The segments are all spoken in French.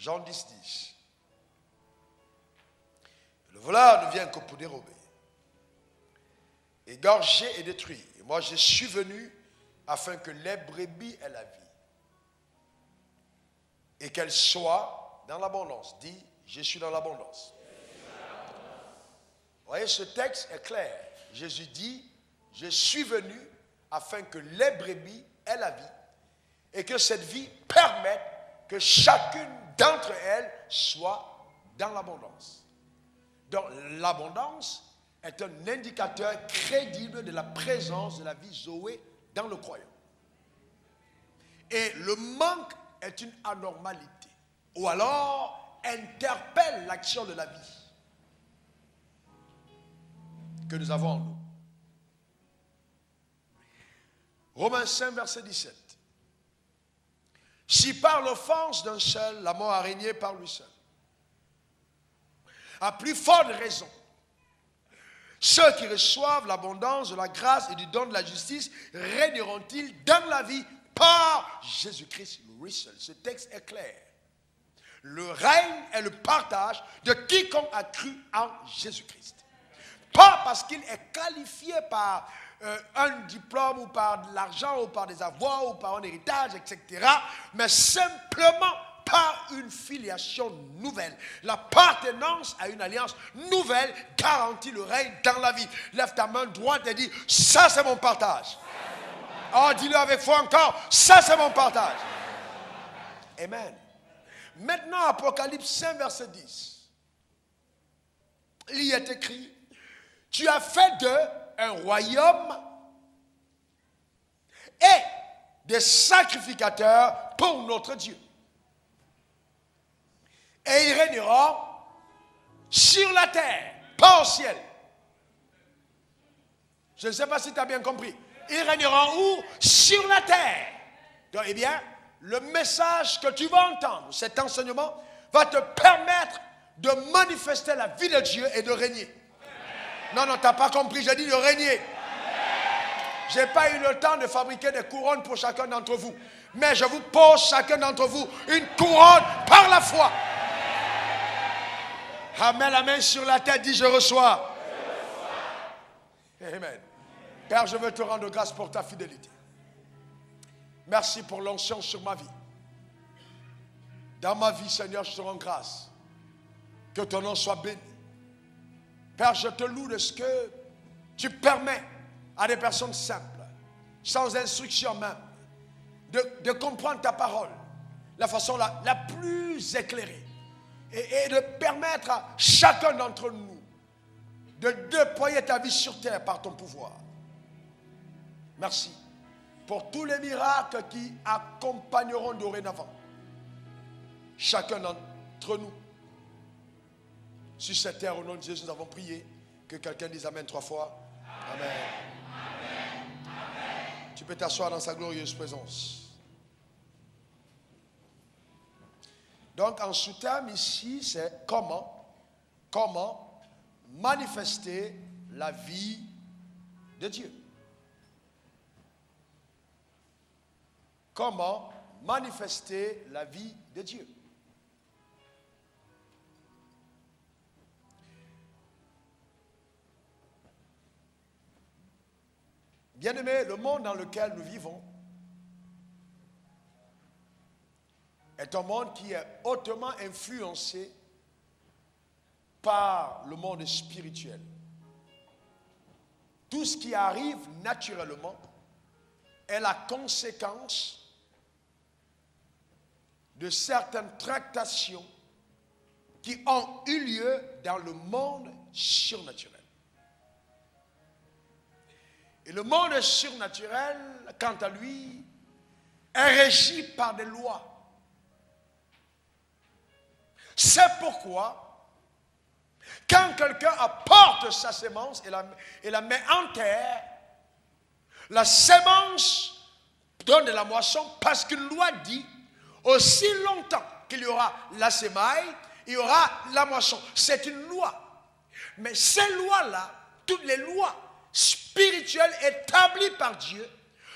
Jean 10, 10. Le voleur ne vient que pour dérober, égorger et détruire. Et moi, je suis venu afin que les brebis aient la vie et qu'elles soient dans l'abondance. Dis, je suis dans l'abondance. Vous voyez, ce texte est clair. Jésus dit, je suis venu afin que les brebis aient la vie et que cette vie permette que chacune d'entre elles soit dans l'abondance. Donc, l'abondance est un indicateur crédible de la présence de la vie Zoé dans le croyant. Et le manque est une anormalité, ou alors interpelle l'action de la vie que nous avons en nous. Romains 5, verset 17. Si par l'offense d'un seul, la mort a régné par lui seul, à plus forte raison, ceux qui reçoivent l'abondance de la grâce et du don de la justice régneront-ils dans la vie par Jésus-Christ, lui seul. Ce texte est clair. Le règne est le partage de quiconque a cru en Jésus-Christ. Pas parce qu'il est qualifié par un diplôme ou par de l'argent ou par des avoirs ou par un héritage, etc. Mais simplement par une filiation nouvelle. L'appartenance à une alliance nouvelle garantit le règne dans la vie. Lève ta main droite et dis, ça c'est mon partage. Oh, dis-le avec foi encore, ça c'est mon partage. Amen. Maintenant, Apocalypse 5, verset 10. Il y est écrit, tu as fait d'eux un royaume et des sacrificateurs pour notre Dieu. Et ils régneront sur la terre, pas au ciel. Je ne sais pas si tu as bien compris. Ils régneront où? Sur la terre. Donc, eh bien, le message que tu vas entendre, cet enseignement, va te permettre de manifester la vie de Dieu et de régner. Non, non, tu n'as pas compris, j'ai dit de régner. Je n'ai pas eu le temps de fabriquer des couronnes pour chacun d'entre vous. Mais je vous pose chacun d'entre vous une couronne par la foi. Amen, la main sur la tête, dis je reçois. Amen. Père, je veux te rendre grâce pour ta fidélité. Merci pour l'onction sur ma vie. Dans ma vie, Seigneur, je te rends grâce. Que ton nom soit béni. Père, je te loue de ce que tu permets à des personnes simples, sans instruction même, de comprendre ta parole, la façon la plus éclairée, et de permettre à chacun d'entre nous de déployer ta vie sur terre par ton pouvoir. Merci pour tous les miracles qui accompagneront dorénavant chacun d'entre nous sur cette terre. Au nom de Jésus, nous avons prié. Que quelqu'un dise Amen 3 fois. Amen. Amen. Amen. Tu peux t'asseoir dans sa glorieuse présence. Donc, en sous-terme ici, c'est comment manifester la vie de Dieu. Comment manifester la vie de Dieu. Bien-aimés, le monde dans lequel nous vivons est un monde qui est hautement influencé par le monde spirituel. Tout ce qui arrive naturellement est la conséquence de certaines tractations qui ont eu lieu dans le monde surnaturel. Et le monde surnaturel, quant à lui, est régi par des lois. C'est pourquoi, quand quelqu'un apporte sa sémence et la met en terre, la sémence donne de la moisson parce qu'une loi dit, aussi longtemps qu'il y aura la sémaille, il y aura la moisson. C'est une loi. Mais ces lois-là, toutes les lois spirituelles établies par Dieu,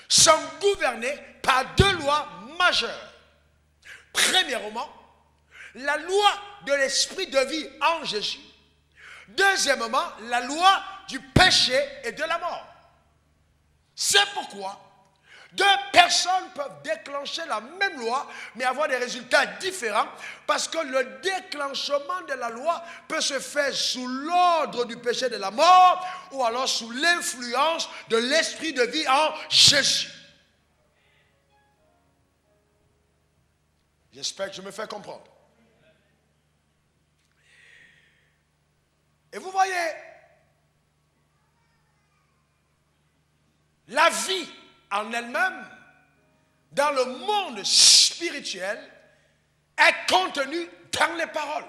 sont gouvernées par deux lois majeures. Premièrement, la loi de l'esprit de vie en Jésus. Deuxièmement, la loi du péché et de la mort. C'est pourquoi deux personnes peuvent déclencher la même loi, mais avoir des résultats différents, parce que le déclenchement de la loi peut se faire sous l'ordre du péché et de la mort, ou alors sous l'influence de l'esprit de vie en Jésus. J'espère que je me fais comprendre. Et vous voyez, la vie en elle-même, dans le monde spirituel, est contenue dans les paroles.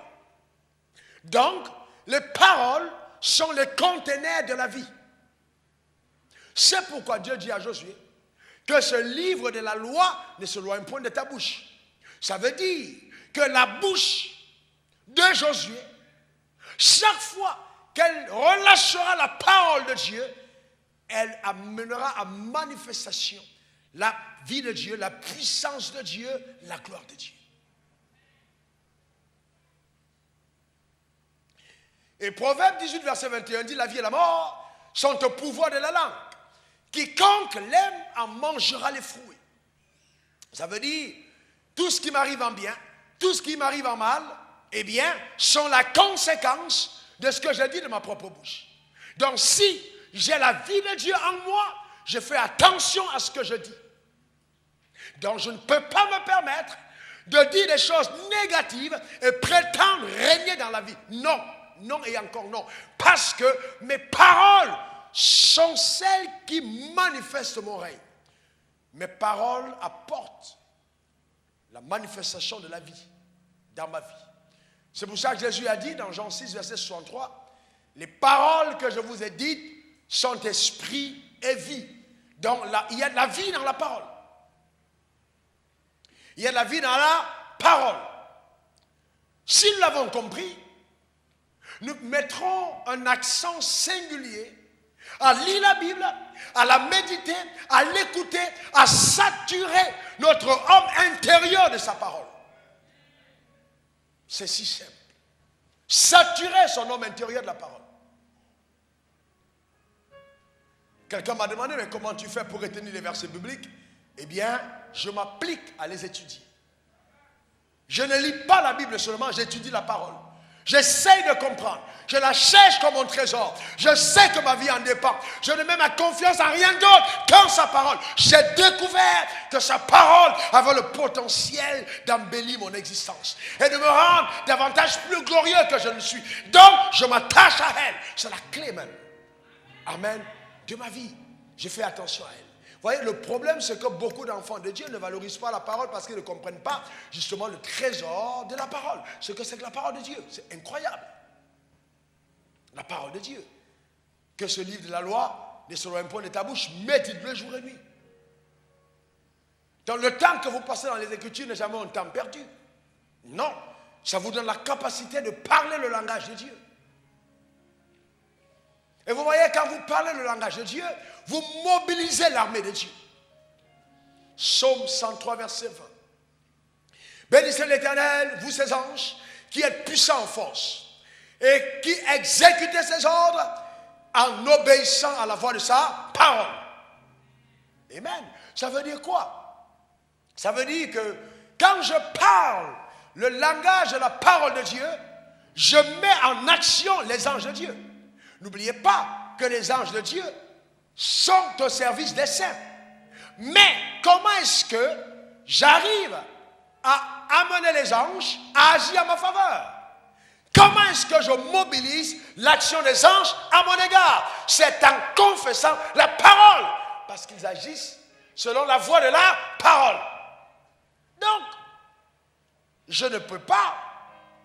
Donc, les paroles sont les conteneurs de la vie. C'est pourquoi Dieu dit à Josué que ce livre de la loi ne s'éloigne point de ta bouche. Ça veut dire que la bouche de Josué, chaque fois qu'elle relâchera la parole de Dieu, elle amènera à manifestation la vie de Dieu, la puissance de Dieu, la gloire de Dieu. Et Proverbe 18, verset 21 dit, la vie et la mort sont au pouvoir de la langue. Quiconque l'aime en mangera les fruits. Ça veut dire, tout ce qui m'arrive en bien, tout ce qui m'arrive en mal, eh bien, sont la conséquence de ce que j'ai dit de ma propre bouche. Donc si j'ai la vie de Dieu en moi, je fais attention à ce que je dis. Donc je ne peux pas me permettre de dire des choses négatives et prétendre régner dans la vie. Non, non et encore non. Parce que mes paroles sont celles qui manifestent mon règne. Mes paroles apportent la manifestation de la vie dans ma vie. C'est pour ça que Jésus a dit dans Jean 6, verset 63, les paroles que je vous ai dites sont esprit et vie. Donc il y a de la vie dans la parole. Il y a de la vie dans la parole. Si nous l'avons compris, nous mettrons un accent singulier à lire la Bible, à la méditer, à l'écouter, à saturer notre homme intérieur de sa parole. C'est si simple. Saturer son homme intérieur de la parole. Quelqu'un m'a demandé, mais comment tu fais pour retenir les versets bibliques? Eh bien, je m'applique à les étudier. Je ne lis pas la Bible seulement, j'étudie la parole. J'essaye de comprendre. Je la cherche comme mon trésor. Je sais que ma vie en dépend. Je ne mets ma confiance en rien d'autre qu'en sa parole. J'ai découvert que sa parole avait le potentiel d'embellir mon existence et de me rendre davantage plus glorieux que je ne suis. Donc, je m'attache à elle. C'est la clé même. Amen. De ma vie. Je fais attention à elle. Vous voyez, le problème, c'est que beaucoup d'enfants de Dieu ne valorisent pas la parole parce qu'ils ne comprennent pas justement le trésor de la parole. Ce que c'est que la parole de Dieu. C'est incroyable. La parole de Dieu. Que ce livre de la loi ne s'éloigne point de ta bouche, médite-le jour et nuit. Donc le temps que vous passez dans les Écritures n'est jamais un temps perdu. Non. Ça vous donne la capacité de parler le langage de Dieu. Et vous voyez, quand vous parlez le langage de Dieu, vous mobilisez l'armée de Dieu. Psaume 103, verset 20. Bénissez l'Éternel, vous ses anges, qui êtes puissants en force, et qui exécutez ses ordres en obéissant à la voix de sa parole. Amen. Ça veut dire quoi? Ça veut dire que quand je parle le langage de la parole de Dieu, je mets en action les anges de Dieu. N'oubliez pas que les anges de Dieu sont au service des saints. Mais comment est-ce que j'arrive à amener les anges à agir à ma faveur? Comment est-ce que je mobilise l'action des anges à mon égard? C'est en confessant la parole. Parce qu'ils agissent selon la voix de la parole. Donc, je ne peux pas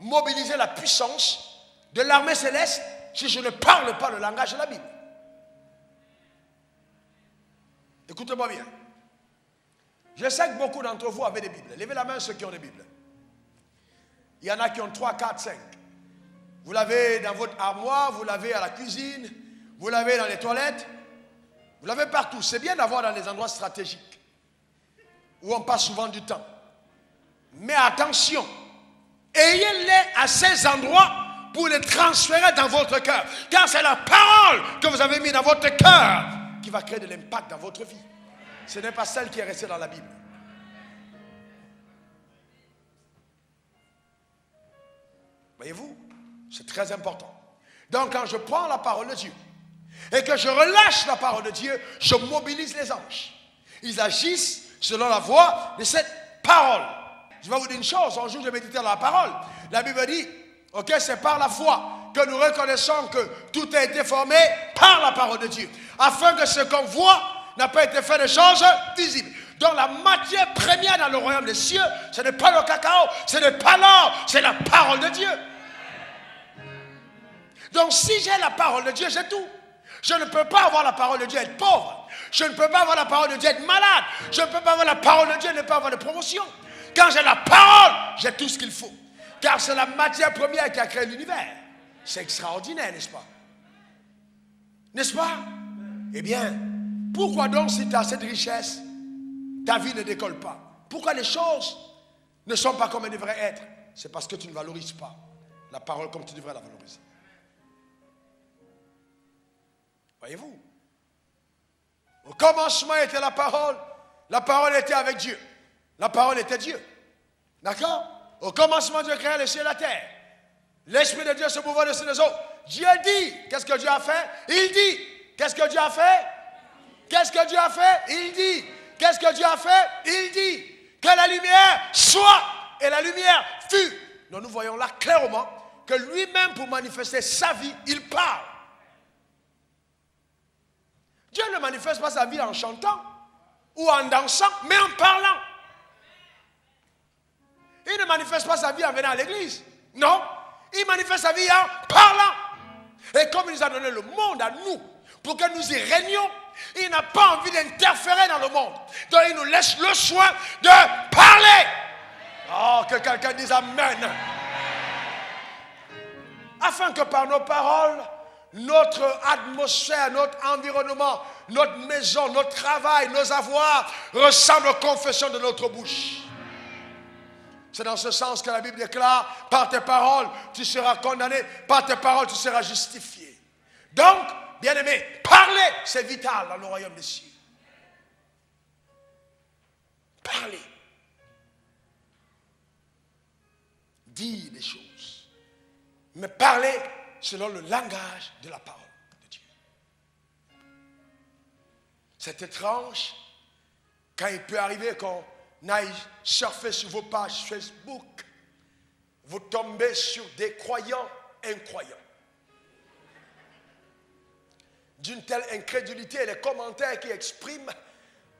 mobiliser la puissance de l'armée céleste si je ne parle pas le langage de la Bible. Écoutez-moi bien. Je sais que beaucoup d'entre vous avez des Bibles. Levez la main ceux qui ont des Bibles. Il y en a qui ont 3, 4, 5. Vous l'avez dans votre armoire, vous l'avez à la cuisine, vous l'avez dans les toilettes, vous l'avez partout. C'est bien d'avoir dans les endroits stratégiques où on passe souvent du temps. Mais attention, ayez-les à ces endroits pour les transférer dans votre cœur. Car c'est la parole que vous avez mis dans votre cœur qui va créer de l'impact dans votre vie. Ce n'est pas celle qui est restée dans la Bible. Voyez-vous, c'est très important. Donc quand je prends la parole de Dieu et que je relâche la parole de Dieu, je mobilise les anges. Ils agissent selon la voix de cette parole. Je vais vous dire une chose, un jour je méditais dans la parole. La Bible dit, ok, c'est par la foi que nous reconnaissons que tout a été formé par la parole de Dieu. Afin que ce qu'on voit n'a pas été fait de choses visibles. Donc la matière première dans le royaume des cieux, ce n'est pas le cacao, ce n'est pas l'or, c'est la parole de Dieu. Donc si j'ai la parole de Dieu, j'ai tout. Je ne peux pas avoir la parole de Dieu et être pauvre. Je ne peux pas avoir la parole de Dieu et être malade. Je ne peux pas avoir la parole de Dieu et ne pas avoir de promotion. Quand j'ai la parole, j'ai tout ce qu'il faut. Car c'est la matière première qui a créé l'univers. C'est extraordinaire, n'est-ce pas? N'est-ce pas? Eh bien, pourquoi donc si tu as cette richesse, ta vie ne décolle pas? Pourquoi les choses ne sont pas comme elles devraient être? C'est parce que tu ne valorises pas la parole comme tu devrais la valoriser. Voyez-vous? Au commencement était la parole était avec Dieu. La parole était Dieu. D'accord? Au commencement, Dieu créa les cieux et la terre. L'Esprit de Dieu se mouvait dessus des eaux. Dieu dit, qu'est-ce que Dieu a fait? Il dit. Qu'est-ce que Dieu a fait? Qu'est-ce que Dieu a fait? Il dit. Qu'est-ce que Dieu a fait? Il dit. Que la lumière soit. Et la lumière fut. Donc nous voyons là clairement que lui-même, pour manifester sa vie, il parle. Dieu ne manifeste pas sa vie en chantant ou en dansant, mais en parlant. Il ne manifeste pas sa vie en venant à l'église. Non, il manifeste sa vie en parlant. Et comme il nous a donné le monde à nous, pour que nous y régnions, il n'a pas envie d'interférer dans le monde. Donc il nous laisse le soin de parler. Oh, que quelqu'un dise Amen. Afin que par nos paroles, notre atmosphère, notre environnement, notre maison, notre travail, nos avoirs ressemblent aux confessions de notre bouche. C'est dans ce sens que la Bible déclare, par tes paroles, tu seras condamné, par tes paroles, tu seras justifié. Donc, bien-aimé, parler, c'est vital dans le royaume des cieux. Parler. Dire des choses. Mais parler selon le langage de la parole de Dieu. C'est étrange quand il peut arriver qu'on aille surfer sur vos pages Facebook, vous tombez sur des croyants incroyants. D'une telle incrédulité et les commentaires qui expriment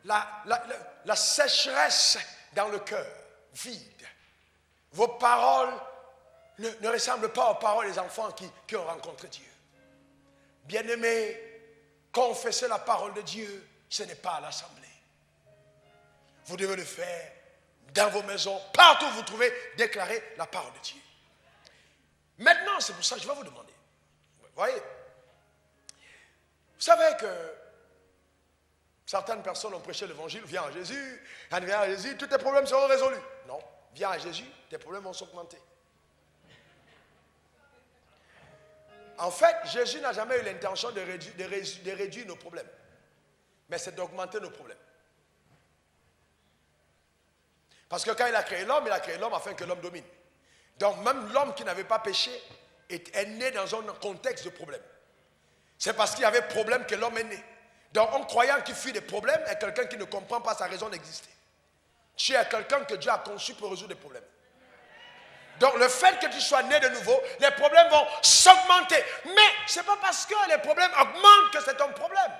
la sécheresse dans le cœur, vide. Vos paroles ne ressemblent pas aux paroles des enfants qui ont rencontré Dieu. Bien-aimés, confesser la parole de Dieu, ce n'est pas à l'assemblée. Vous devez le faire dans vos maisons, partout où vous trouvez, déclarer la parole de Dieu. Maintenant, c'est pour ça que je vais vous demander. Vous voyez, vous savez que certaines personnes ont prêché l'évangile, viens à Jésus, quand tu viens à Jésus, tous tes problèmes seront résolus. Non, viens à Jésus, tes problèmes vont s'augmenter. En fait, Jésus n'a jamais eu l'intention de réduire nos problèmes, mais c'est d'augmenter nos problèmes. Parce que quand il a créé l'homme, il a créé l'homme afin que l'homme domine. Donc même l'homme qui n'avait pas péché est né dans un contexte de problème. C'est parce qu'il y avait problème que l'homme est né. Donc un croyant qui fuit des problèmes est quelqu'un qui ne comprend pas sa raison d'exister. Tu es quelqu'un que Dieu a conçu pour résoudre des problèmes. Donc le fait que tu sois né de nouveau, les problèmes vont s'augmenter. Mais ce n'est pas parce que les problèmes augmentent que c'est un problème.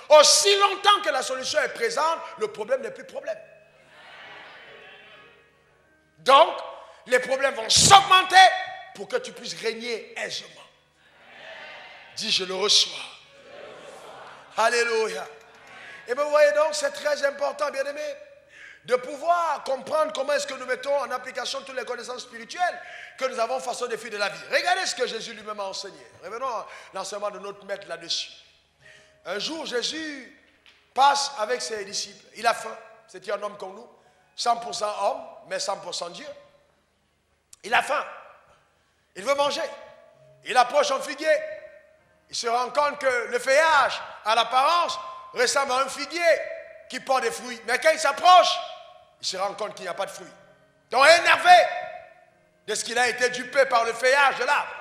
Aussi longtemps que la solution est présente, le problème n'est plus problème. Donc, les problèmes vont s'augmenter pour que tu puisses régner aisément. Dis, je le reçois. Alléluia. Et bien, vous voyez donc, c'est très important, bien-aimés, de pouvoir comprendre comment est-ce que nous mettons en application toutes les connaissances spirituelles que nous avons face aux défis de la vie. Regardez ce que Jésus lui-même a enseigné. Revenons à l'enseignement de notre maître là-dessus. Un jour, Jésus passe avec ses disciples. Il a faim. C'était un homme comme nous. 100% homme, mais 100% Dieu. Il a faim. Il veut manger. Il approche un figuier. Il se rend compte que le feuillage, à l'apparence, ressemble à un figuier qui porte des fruits. Mais quand il s'approche, il se rend compte qu'il n'y a pas de fruits. Donc énervé de ce qu'il a été dupé par le feuillage de l'arbre,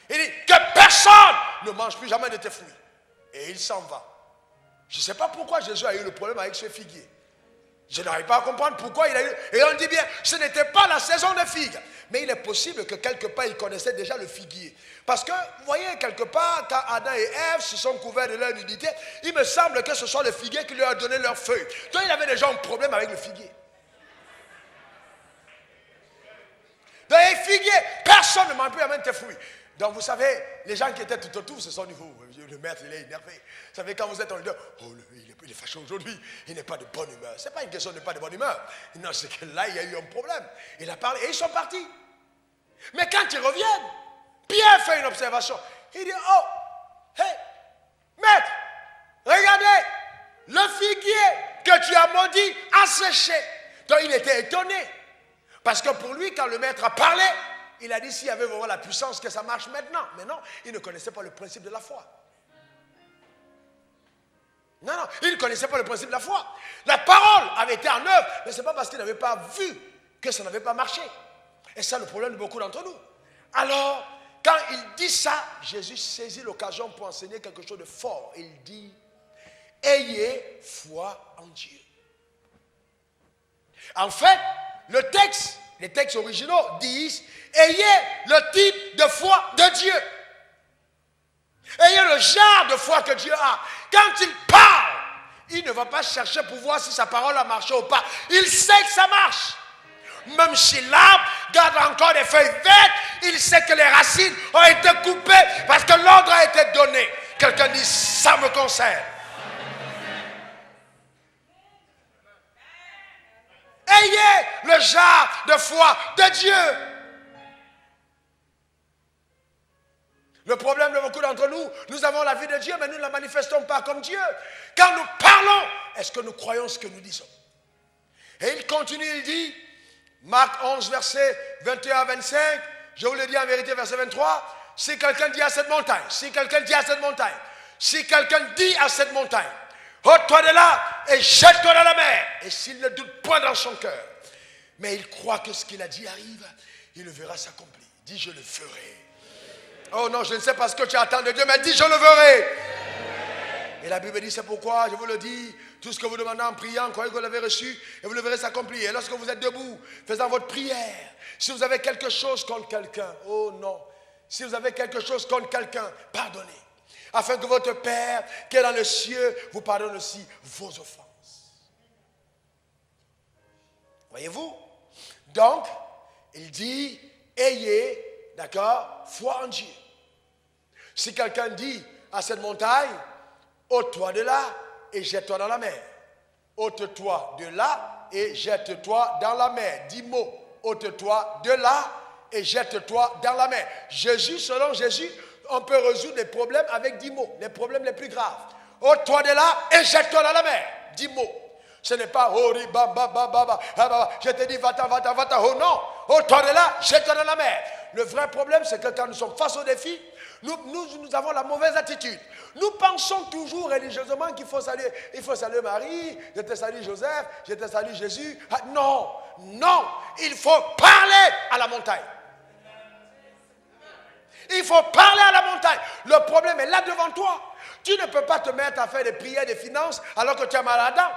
il dit que personne ne mange plus jamais de tes fruits. Et il s'en va. Je ne sais pas pourquoi Jésus a eu le problème avec ce figuier. Je n'arrive pas à comprendre pourquoi il a eu... Et on dit bien, ce n'était pas la saison de figues. Mais il est possible que quelque part, il connaissait déjà le figuier. Parce que, vous voyez, quelque part, quand Adam et Ève se sont couverts de leur nudité, il me semble que ce soit le figuier qui leur a donné leurs feuilles. Donc, il avait déjà un problème avec le figuier. Donc, les figuiers, personne ne mange plus avec tes fruits. Donc, vous savez, les gens qui étaient tout autour se sont dit, oh, le maître, il est énervé. Vous savez, quand vous êtes en leader, oh, il est fâché aujourd'hui, il n'est pas de bonne humeur. Ce n'est pas une question de pas de bonne humeur. Non, c'est que là, il y a eu un problème. Il a parlé et ils sont partis. Mais quand ils reviennent, Pierre fait une observation. Il dit, oh, hey, maître, regardez, le figuier que tu as maudit a séché. Donc, il était étonné. Parce que pour lui, quand le maître a parlé, il a dit s'il y avait vraiment la puissance que ça marche maintenant. Mais non, il ne connaissait pas le principe de la foi. Non, il ne connaissait pas le principe de la foi. La parole avait été en œuvre, mais ce n'est pas parce qu'il n'avait pas vu que ça n'avait pas marché. Et c'est le problème de beaucoup d'entre nous. Alors, quand il dit ça, Jésus saisit l'occasion pour enseigner quelque chose de fort. Il dit, ayez foi en Dieu. En fait, les textes originaux disent, ayez le type de foi de Dieu. Ayez le genre de foi que Dieu a. Quand il parle, il ne va pas chercher pour voir si sa parole a marché ou pas. Il sait que ça marche. Même si l'arbre garde encore des feuilles vertes, il sait que les racines ont été coupées parce que l'ordre a été donné. Quelqu'un dit, ça me concerne. Ayez le genre de foi de Dieu. Le problème de beaucoup d'entre nous, nous avons la vie de Dieu, mais nous ne la manifestons pas comme Dieu. Quand nous parlons, est-ce que nous croyons ce que nous disons? Et il continue, il dit, Marc 11, verset 21 à 25, je vous le dis en vérité, verset 23, si quelqu'un dit à cette montagne, si quelqu'un dit à cette montagne, ôte-toi de là et jette-toi dans la mer. Et s'il ne doute point dans son cœur, mais il croit que ce qu'il a dit arrive, il le verra s'accomplir. Dis, je le ferai. Oh non, je ne sais pas ce que tu attends de Dieu, mais dis, je le verrai. Et la Bible dit, c'est pourquoi, je vous le dis, tout ce que vous demandez en priant, croyez que vous l'avez reçu, et vous le verrez s'accomplir. Et lorsque vous êtes debout, faisant votre prière, si vous avez quelque chose contre quelqu'un, oh non, si vous avez quelque chose contre quelqu'un, pardonnez. Afin que votre Père, qui est dans le ciel, vous pardonne aussi vos offenses. Voyez-vous? Donc, il dit, ayez, d'accord, foi en Dieu. Si quelqu'un dit à cette montagne, ôte-toi de là et jette-toi dans la mer. Ôte-toi de là et jette-toi dans la mer. 10 mots. Ôte-toi de là et jette-toi dans la mer. Jésus, selon Jésus, on peut résoudre les problèmes avec 10 mots. Les problèmes les plus graves. Ôte-toi de là et jette-toi dans la mer. 10 mots. Ce n'est pas je te dis va-t'en, oh non. Ôte-toi de là, jette-toi dans la mer. Le vrai problème, c'est que quand nous sommes face au défi, nous avons la mauvaise attitude. Nous pensons toujours religieusement qu'il faut saluer. Il faut saluer Marie, je te salue Joseph, je te salue Jésus. Ah, non, il faut parler à la montagne. Il faut parler à la montagne. Le problème est là devant toi. Tu ne peux pas te mettre à faire des prières des finances alors que tu as mal à la dent.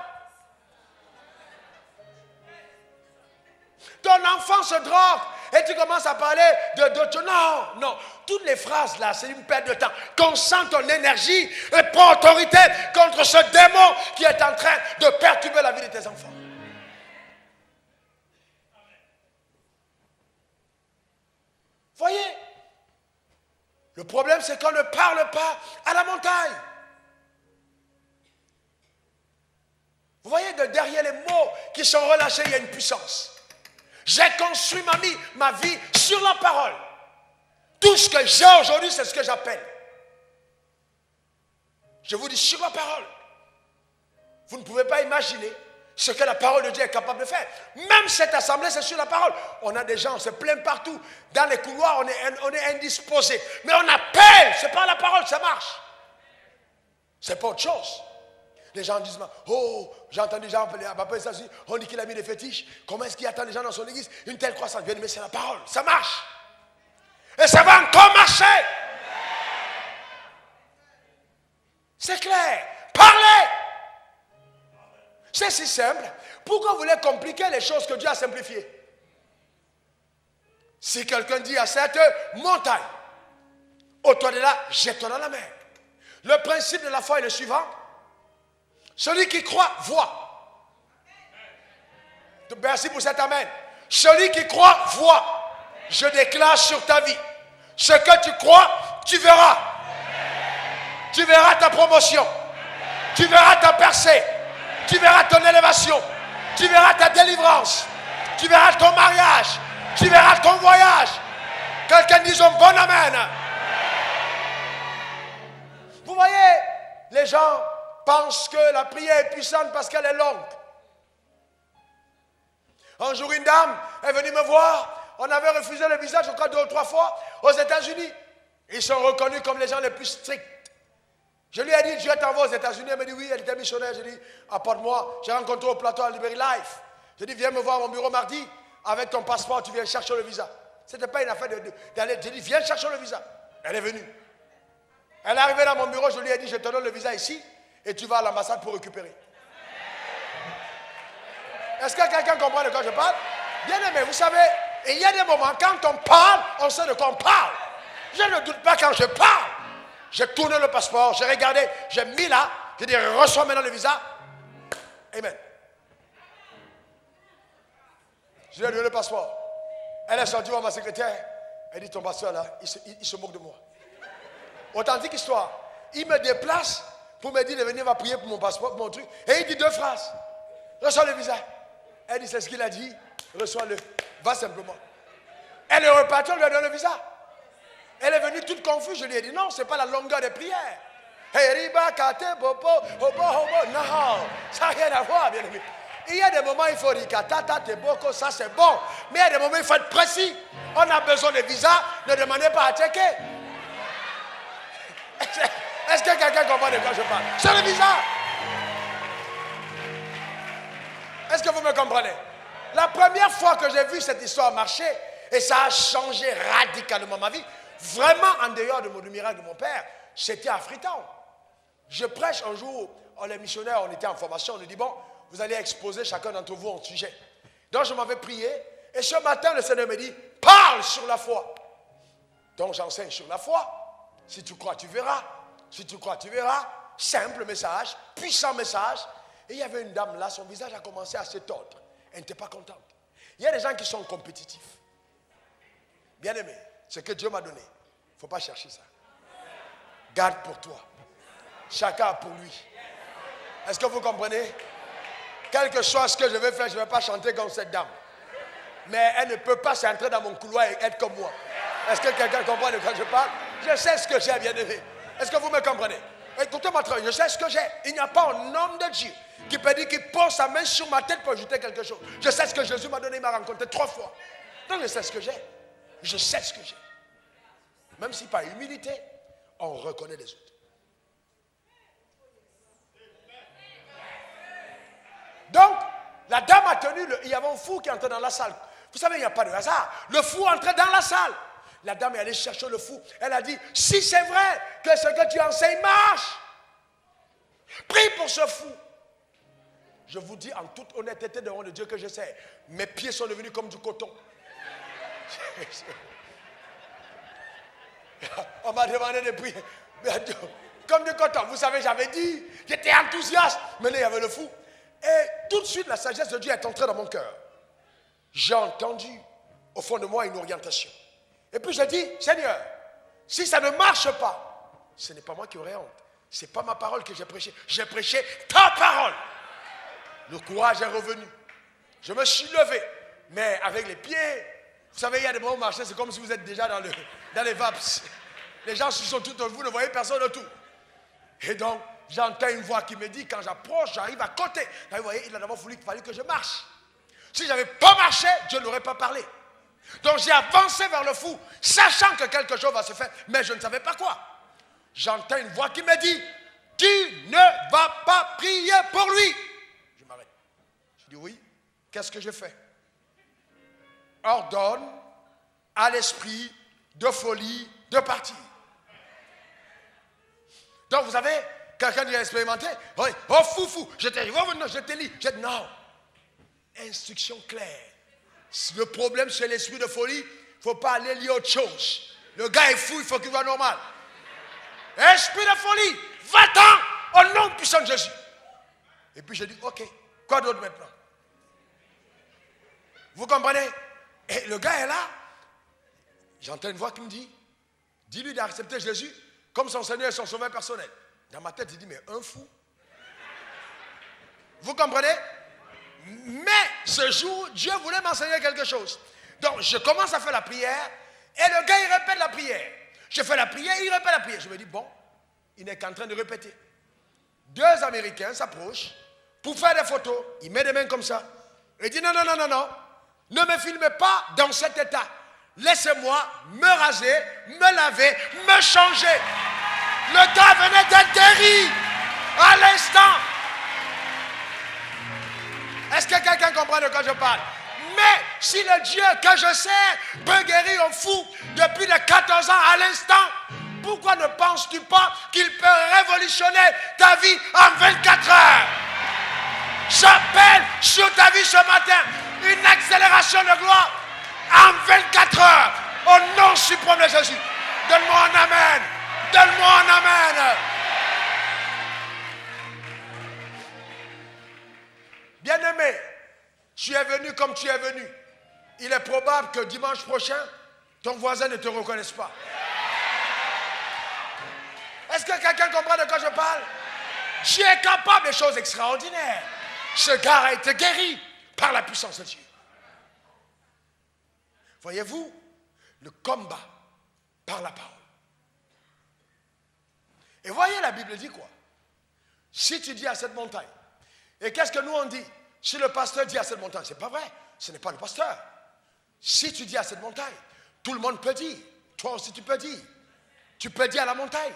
Ton enfant se drogue et tu commences à parler de non. Toutes les phrases là, c'est une perte de temps. Concentre ton énergie et prends autorité contre ce démon qui est en train de perturber la vie de tes enfants. Voyez, le problème c'est qu'on ne parle pas à la montagne. Vous voyez, derrière les mots qui sont relâchés, il y a une puissance. J'ai construit ma vie sur la parole. Tout ce que j'ai aujourd'hui, c'est ce que j'appelle. Je vous dis sur la parole. Vous ne pouvez pas imaginer Ce que la parole de Dieu est capable de faire. Même cette assemblée, c'est sur la parole. On a des gens, on se plaint partout. Dans les couloirs, on est indisposés. Mais on appelle, c'est pas la parole, ça marche. C'est pas autre chose. Les gens disent, oh, j'ai entendu des gens appeler ça aussi, on dit qu'il a mis des fétiches. Comment est-ce qu'il attend les gens dans son église? Une telle croissance. Bien, mais c'est la parole, ça marche. Et ça va encore marcher. C'est clair. Parlez. C'est si simple. Pourquoi vous voulez compliquer les choses que Dieu a simplifiées? Si quelqu'un dit à cette montagne, ôte-toi de là, jette-toi dans la mer. Le principe de la foi est le suivant. Celui qui croit, voit. Merci pour cet amen. Celui qui croit, voit. Je déclare sur ta vie. Ce que tu crois, tu verras. Tu verras ta promotion. Tu verras ta percée. Tu verras ton élévation. Tu verras ta délivrance. Tu verras ton mariage. Tu verras ton voyage. Quelqu'un dise un bon amen. Vous voyez, les gens pensent que la prière est puissante parce qu'elle est longue. Un jour, une dame est venue me voir. On avait refusé le visa, je crois, 2 ou 3 fois aux États-Unis. Ils sont reconnus comme les gens les plus stricts. Je lui ai dit, je t'envoie aux États-Unis. Elle m'a dit oui, elle était missionnaire. J'ai dit, apporte-moi. J'ai rencontré au plateau à Liberty Life. J'ai dit, viens me voir à mon bureau mardi. Avec ton passeport, tu viens chercher le visa. Ce n'était pas une affaire d'aller. J'ai dit, viens chercher le visa. Elle est venue. Elle est arrivée dans mon bureau, je lui ai dit, je te donne le visa ici et tu vas à l'ambassade pour récupérer. Est-ce que quelqu'un comprend de quoi je parle? Bien aimé, vous savez, il y a des moments, quand on parle, on sait de quoi on parle. Je ne doute pas quand je parle. J'ai tourné le passeport, j'ai regardé, j'ai mis là, j'ai dit, reçois maintenant le visa. Amen. Je lui ai donné le passeport. Elle est sortie voir ma secrétaire. Elle dit, ton pasteur là, il se moque de moi. Authentique histoire. Il me déplace pour me dire de venir va prier pour mon passeport, pour mon truc. Et il dit 2 phrases. Reçois le visa. Elle dit, c'est ce qu'il a dit. Reçois-le. Va simplement. Elle est repartie, on lui a donné le visa. Elle est venue toute confuse. Je lui ai dit, non, ce n'est pas la longueur des prières. Non, ça n'a rien à voir, bien aimé. Il y a des moments, il faut ricatata, teboko, ça c'est bon. Mais il y a des moments, il faut être précis. On a besoin de visa, ne demandez pas à checker. Est-ce que quelqu'un comprend de quoi je parle? C'est le visa. Est-ce que vous me comprenez? La première fois que j'ai vu cette histoire marcher, et ça a changé radicalement ma vie, vraiment en dehors de du miracle de mon père, c'était à Freetown. Je prêche un jour, les missionnaires, on était en formation, on nous dit, bon, vous allez exposer chacun d'entre vous un sujet. Donc je m'avais prié, et ce matin, le Seigneur me dit, parle sur la foi. Donc j'enseigne sur la foi. Si tu crois, tu verras. Si tu crois, tu verras. Simple message, puissant message. Et il y avait une dame là, son visage a commencé à se tordre. Elle n'était pas contente. Il y a des gens qui sont compétitifs. Bien aimé, ce que Dieu m'a donné, il ne faut pas chercher ça. Garde pour toi. Chacun pour lui. Est-ce que vous comprenez? Quel que soit ce que je vais faire, je ne vais pas chanter comme cette dame. Mais elle ne peut pas s'entrer dans mon couloir et être comme moi. Est-ce que quelqu'un comprend de quoi je parle? Je sais ce que j'ai, bien aimé. Est-ce que vous me comprenez? Écoutez-moi, je sais ce que j'ai. Il n'y a pas un homme de Dieu qui peut dire qu'il pose sa main sur ma tête pour ajouter quelque chose. Je sais ce que Jésus m'a donné, il m'a rencontré 3 fois. Donc je sais ce que j'ai. Je sais ce que j'ai. Même si par humilité, on reconnaît les autres. Donc, la dame a tenu, il y avait un fou qui entrait dans la salle. Vous savez, il n'y a pas de hasard. Le fou entrait dans la salle. La dame est allée chercher le fou. Elle a dit, si c'est vrai que ce que tu enseignes marche, prie pour ce fou. Je vous dis en toute honnêteté devant le Dieu que je sais, mes pieds sont devenus comme du coton. On m'a demandé de prier. Comme du coton. Vous savez, j'avais dit, j'étais enthousiaste. Maintenant, il y avait le fou. Et tout de suite, la sagesse de Dieu est entrée dans mon cœur. J'ai entendu au fond de moi une orientation. Et puis j'ai dit, Seigneur, si ça ne marche pas, ce n'est pas moi qui aurai honte. Ce n'est pas ma parole que j'ai prêchée. J'ai prêché ta parole. Le courage est revenu. Je me suis levé. Mais avec les pieds, vous savez, il y a des moments où marcher, c'est comme si vous êtes déjà dans les vapes. Les gens sont tout autour de vous, ne voyez personne autour. Et donc, j'entends une voix qui me dit, quand j'approche, j'arrive à côté. Vous voyez, il a d'abord fallu que je marche. Si je n'avais pas marché, Dieu n'aurait pas parlé. Donc j'ai avancé vers le fou, sachant que quelque chose va se faire, mais je ne savais pas quoi. J'entends une voix qui me dit, tu ne vas pas prier pour lui. Je m'arrête. Je dis oui, qu'est-ce que je fais? Ordonne à l'esprit de folie de partir. Donc vous avez quelqu'un qui a expérimenté, oui, oh fou, je te dis, oh non, je te lis. Je dis non. Instruction claire. Le problème c'est l'esprit de folie, il ne faut pas aller lier autre chose. Le gars est fou, il faut qu'il soit normal. Esprit de folie, va-t'en au nom puissant de Jésus. Et puis je dis, ok, quoi d'autre maintenant? Vous comprenez? Et le gars est là. J'entends une voix qui me dit, dis-lui d'accepter Jésus comme son Seigneur et son Sauveur personnel. Dans ma tête, il dit, mais un fou. Vous comprenez? Mais ce jour, Dieu voulait m'enseigner quelque chose. Donc, je commence à faire la prière et le gars, il répète la prière. Je fais la prière, il répète la prière. Je me dis, bon, il n'est qu'en train de répéter. Deux Américains s'approchent pour faire des photos. Il met des mains comme ça. Il dit, non, ne me filmez pas dans cet état. Laissez-moi me raser, me laver, me changer. Le gars venait d'être guéri à l'instant. Est-ce que quelqu'un comprend de quoi je parle? Mais si le Dieu que je sers peut guérir un fou depuis les 14 ans à l'instant, pourquoi ne penses-tu pas qu'il peut révolutionner ta vie en 24 heures? J'appelle sur ta vie ce matin une accélération de gloire en 24 heures au nom suprême de Jésus. Donne-moi un amen. Donne-moi un amen. Bien-aimé, tu es venu comme tu es venu. Il est probable que dimanche prochain, ton voisin ne te reconnaisse pas. Est-ce que quelqu'un comprend de quoi je parle? Tu es capable de choses extraordinaires. Ce gars a été guéri par la puissance de Dieu. Voyez-vous, le combat par la parole. Et voyez, la Bible dit quoi? Si tu dis à cette montagne, et qu'est-ce que nous on dit? Si le pasteur dit à cette montagne, c'est pas vrai, ce n'est pas le pasteur. Si tu dis à cette montagne, tout le monde peut dire, toi aussi tu peux dire. Tu peux dire à la montagne.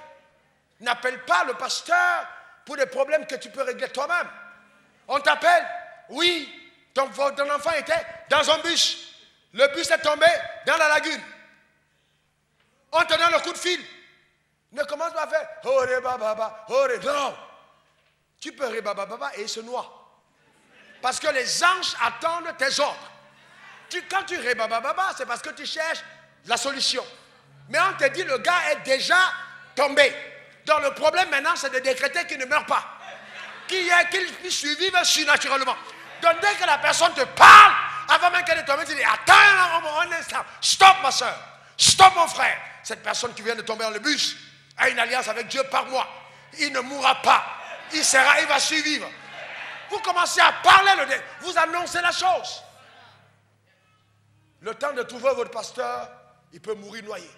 N'appelle pas le pasteur pour des problèmes que tu peux régler toi-même. On t'appelle, oui, ton enfant était dans un bus. Le bus est tombé dans la lagune. On te donne le coup de fil. Ne commence pas à faire Hore Baba, Hore. Non. Tu peux Hore Baba et il se noie. Parce que les anges attendent tes ordres. Quand tu Hore Baba, c'est parce que tu cherches la solution. Mais on te dit le gars est déjà tombé. Donc le problème maintenant, c'est de décréter qu'il ne meurt pas. Qu'il puisse survivre surnaturellement. Donc dès que la personne te parle, avant même qu'elle ne tombe, tu dis attends un instant, stop ma soeur, stop mon frère. Cette personne qui vient de tomber dans le bus a une alliance avec Dieu par moi. Il ne mourra pas. Il va survivre. Vous commencez à parler, vous annoncez la chose. Le temps de trouver votre pasteur, il peut mourir noyé.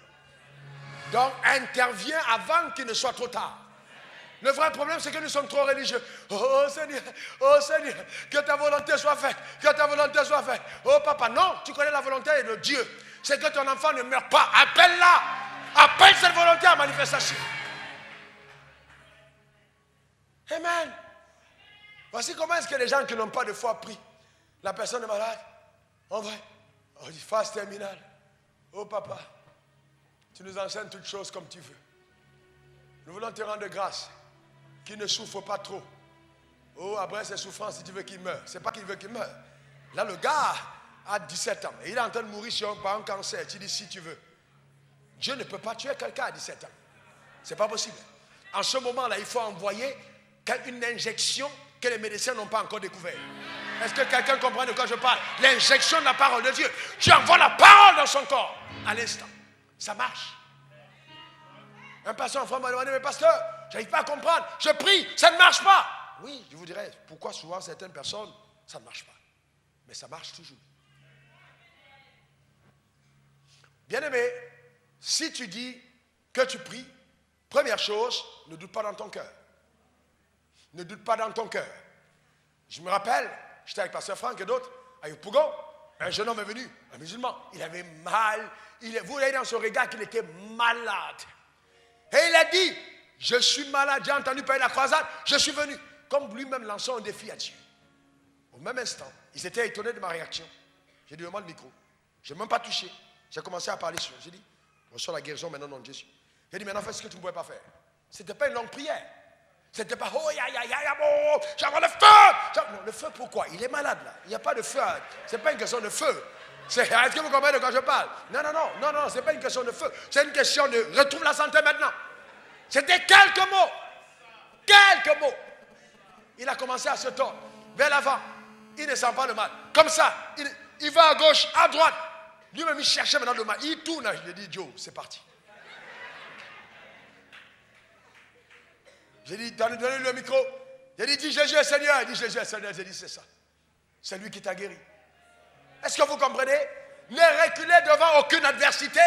Donc interviens avant qu'il ne soit trop tard. Le vrai problème, c'est que nous sommes trop religieux. Oh Seigneur, que ta volonté soit faite, que ta volonté soit faite. Oh papa, non, tu connais la volonté de Dieu. C'est que ton enfant ne meure pas. Appelle-la. Appelle cette volonté à manifestation. Amen. Voici comment est-ce que les gens qui n'ont pas de foi prient. La personne est malade. En vrai, on dit phase terminale. Oh papa, tu nous enseignes toutes choses comme tu veux. Nous voulons te rendre grâce. Qu'il ne souffre pas trop. Oh, après ses souffrances, si tu veux qu'il meure. C'est pas qu'il veut qu'il meure. Là, le gars a 17 ans. Et il est en train de mourir par un cancer. Tu dis si tu veux. Dieu ne peut pas tuer quelqu'un à 17 ans. C'est pas possible. En ce moment-là, il faut envoyer une injection que les médecins n'ont pas encore découvert. Est-ce que quelqu'un comprend de quoi je parle? L'injection de la parole de Dieu. Tu envoies la parole dans son corps. À l'instant. Ça marche. Un pasteur en France m'a demandé, mais pasteur, je n'arrive pas à comprendre. Je prie, ça ne marche pas. Oui, je vous dirais, pourquoi souvent certaines personnes, ça ne marche pas. Mais ça marche toujours. Bien-aimé, si tu dis que tu pries, première chose, ne doute pas dans ton cœur. Ne doute pas dans ton cœur. Je me rappelle, j'étais avec Pasteur Franck et d'autres, avec Pougon. Un jeune homme est venu, un musulman. Il avait mal. Vous voyez dans son regard qu'il était malade. Et il a dit, je suis malade, j'ai entendu parler de la croisade, je suis venu. Comme lui-même lançant un défi à Dieu. Au même instant, ils étaient étonnés de ma réaction. J'ai dit, demande le micro. Je n'ai même pas touché. J'ai commencé à parler sur. J'ai dit, reçois la guérison maintenant au nom de Jésus. J'ai dit, maintenant fais ce que tu ne pouvais pas faire. Ce n'était pas une longue prière. Ce n'était pas, oh, j'envoie le feu. Non, le feu pourquoi? Il est malade là. Il n'y a pas de feu. Ce n'est pas une question de feu. Est-ce que vous comprenez de quoi je parle? Non, ce n'est pas une question de feu. C'est une question de retrouve la santé maintenant. C'était quelques mots. Quelques mots. Il a commencé à se tordre vers l'avant. Il ne sent pas le mal. Comme ça, il va à gauche, à droite. Lui-même, il cherchait maintenant le mal. Il tourne. Je lui ai dit, Joe, c'est parti. J'ai dit, donnez-lui le micro. J'ai dit, dis Jésus est Seigneur. Il dit, Jésus est Seigneur. J'ai dit, c'est ça. C'est lui qui t'a guéri. Est-ce que vous comprenez? Ne reculez devant aucune adversité.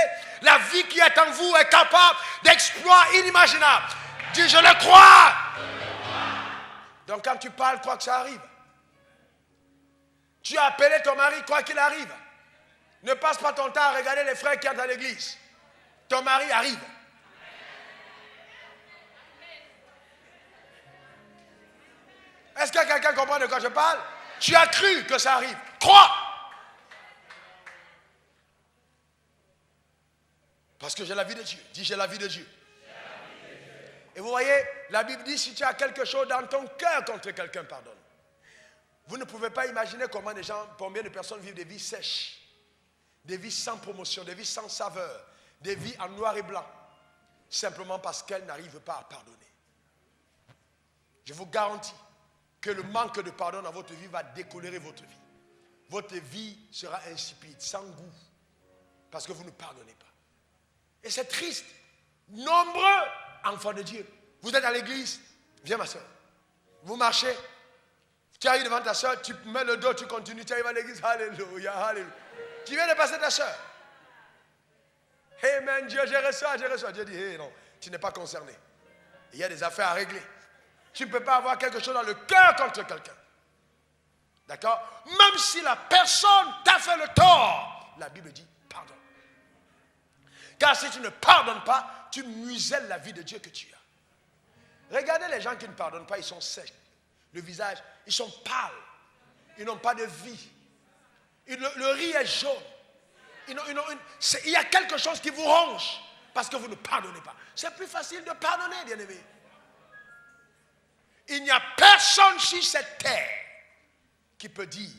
La vie qui est en vous est capable d'exploits inimaginables. Dis, je le crois. Donc quand tu parles, crois que ça arrive. Tu as appelé ton mari, crois qu'il arrive. Ne passe pas ton temps à regarder les frères qui entrent dans l'église. Ton mari arrive. Est-ce que quelqu'un comprend de quoi je parle? Tu as cru que ça arrive. Crois. Parce que j'ai la vie de Dieu. Dis, j'ai la vie de Dieu. Et vous voyez, la Bible dit, si tu as quelque chose dans ton cœur contre quelqu'un, pardonne. Vous ne pouvez pas imaginer combien de personnes vivent des vies sèches, des vies sans promotion, des vies sans saveur, des vies en noir et blanc, simplement parce qu'elles n'arrivent pas à pardonner. Je vous garantis que le manque de pardon dans votre vie va décolérer votre vie. Votre vie sera insipide, sans goût, parce que vous ne pardonnez pas. Et c'est triste. Nombreux enfants de Dieu. Vous êtes à l'église, viens ma soeur. Vous marchez, tu arrives devant ta soeur, tu mets le dos, tu continues, tu arrives à l'église, alléluia, alléluia. Tu viens de passer ta soeur. Amen, Dieu, j'ai reçu. Dieu dit, hey, non, tu n'es pas concerné. Il y a des affaires à régler. Tu ne peux pas avoir quelque chose dans le cœur contre quelqu'un. D'accord? Même si la personne t'a fait le tort, la Bible dit, pardonne. Car si tu ne pardonnes pas, tu muselles la vie de Dieu que tu as. Regardez les gens qui ne pardonnent pas, ils sont secs. Le visage, ils sont pâles. Ils n'ont pas de vie. Le riz est jaune. Il y a quelque chose qui vous ronge parce que vous ne pardonnez pas. C'est plus facile de pardonner, bien-aimé. Il n'y a personne sur cette terre qui peut dire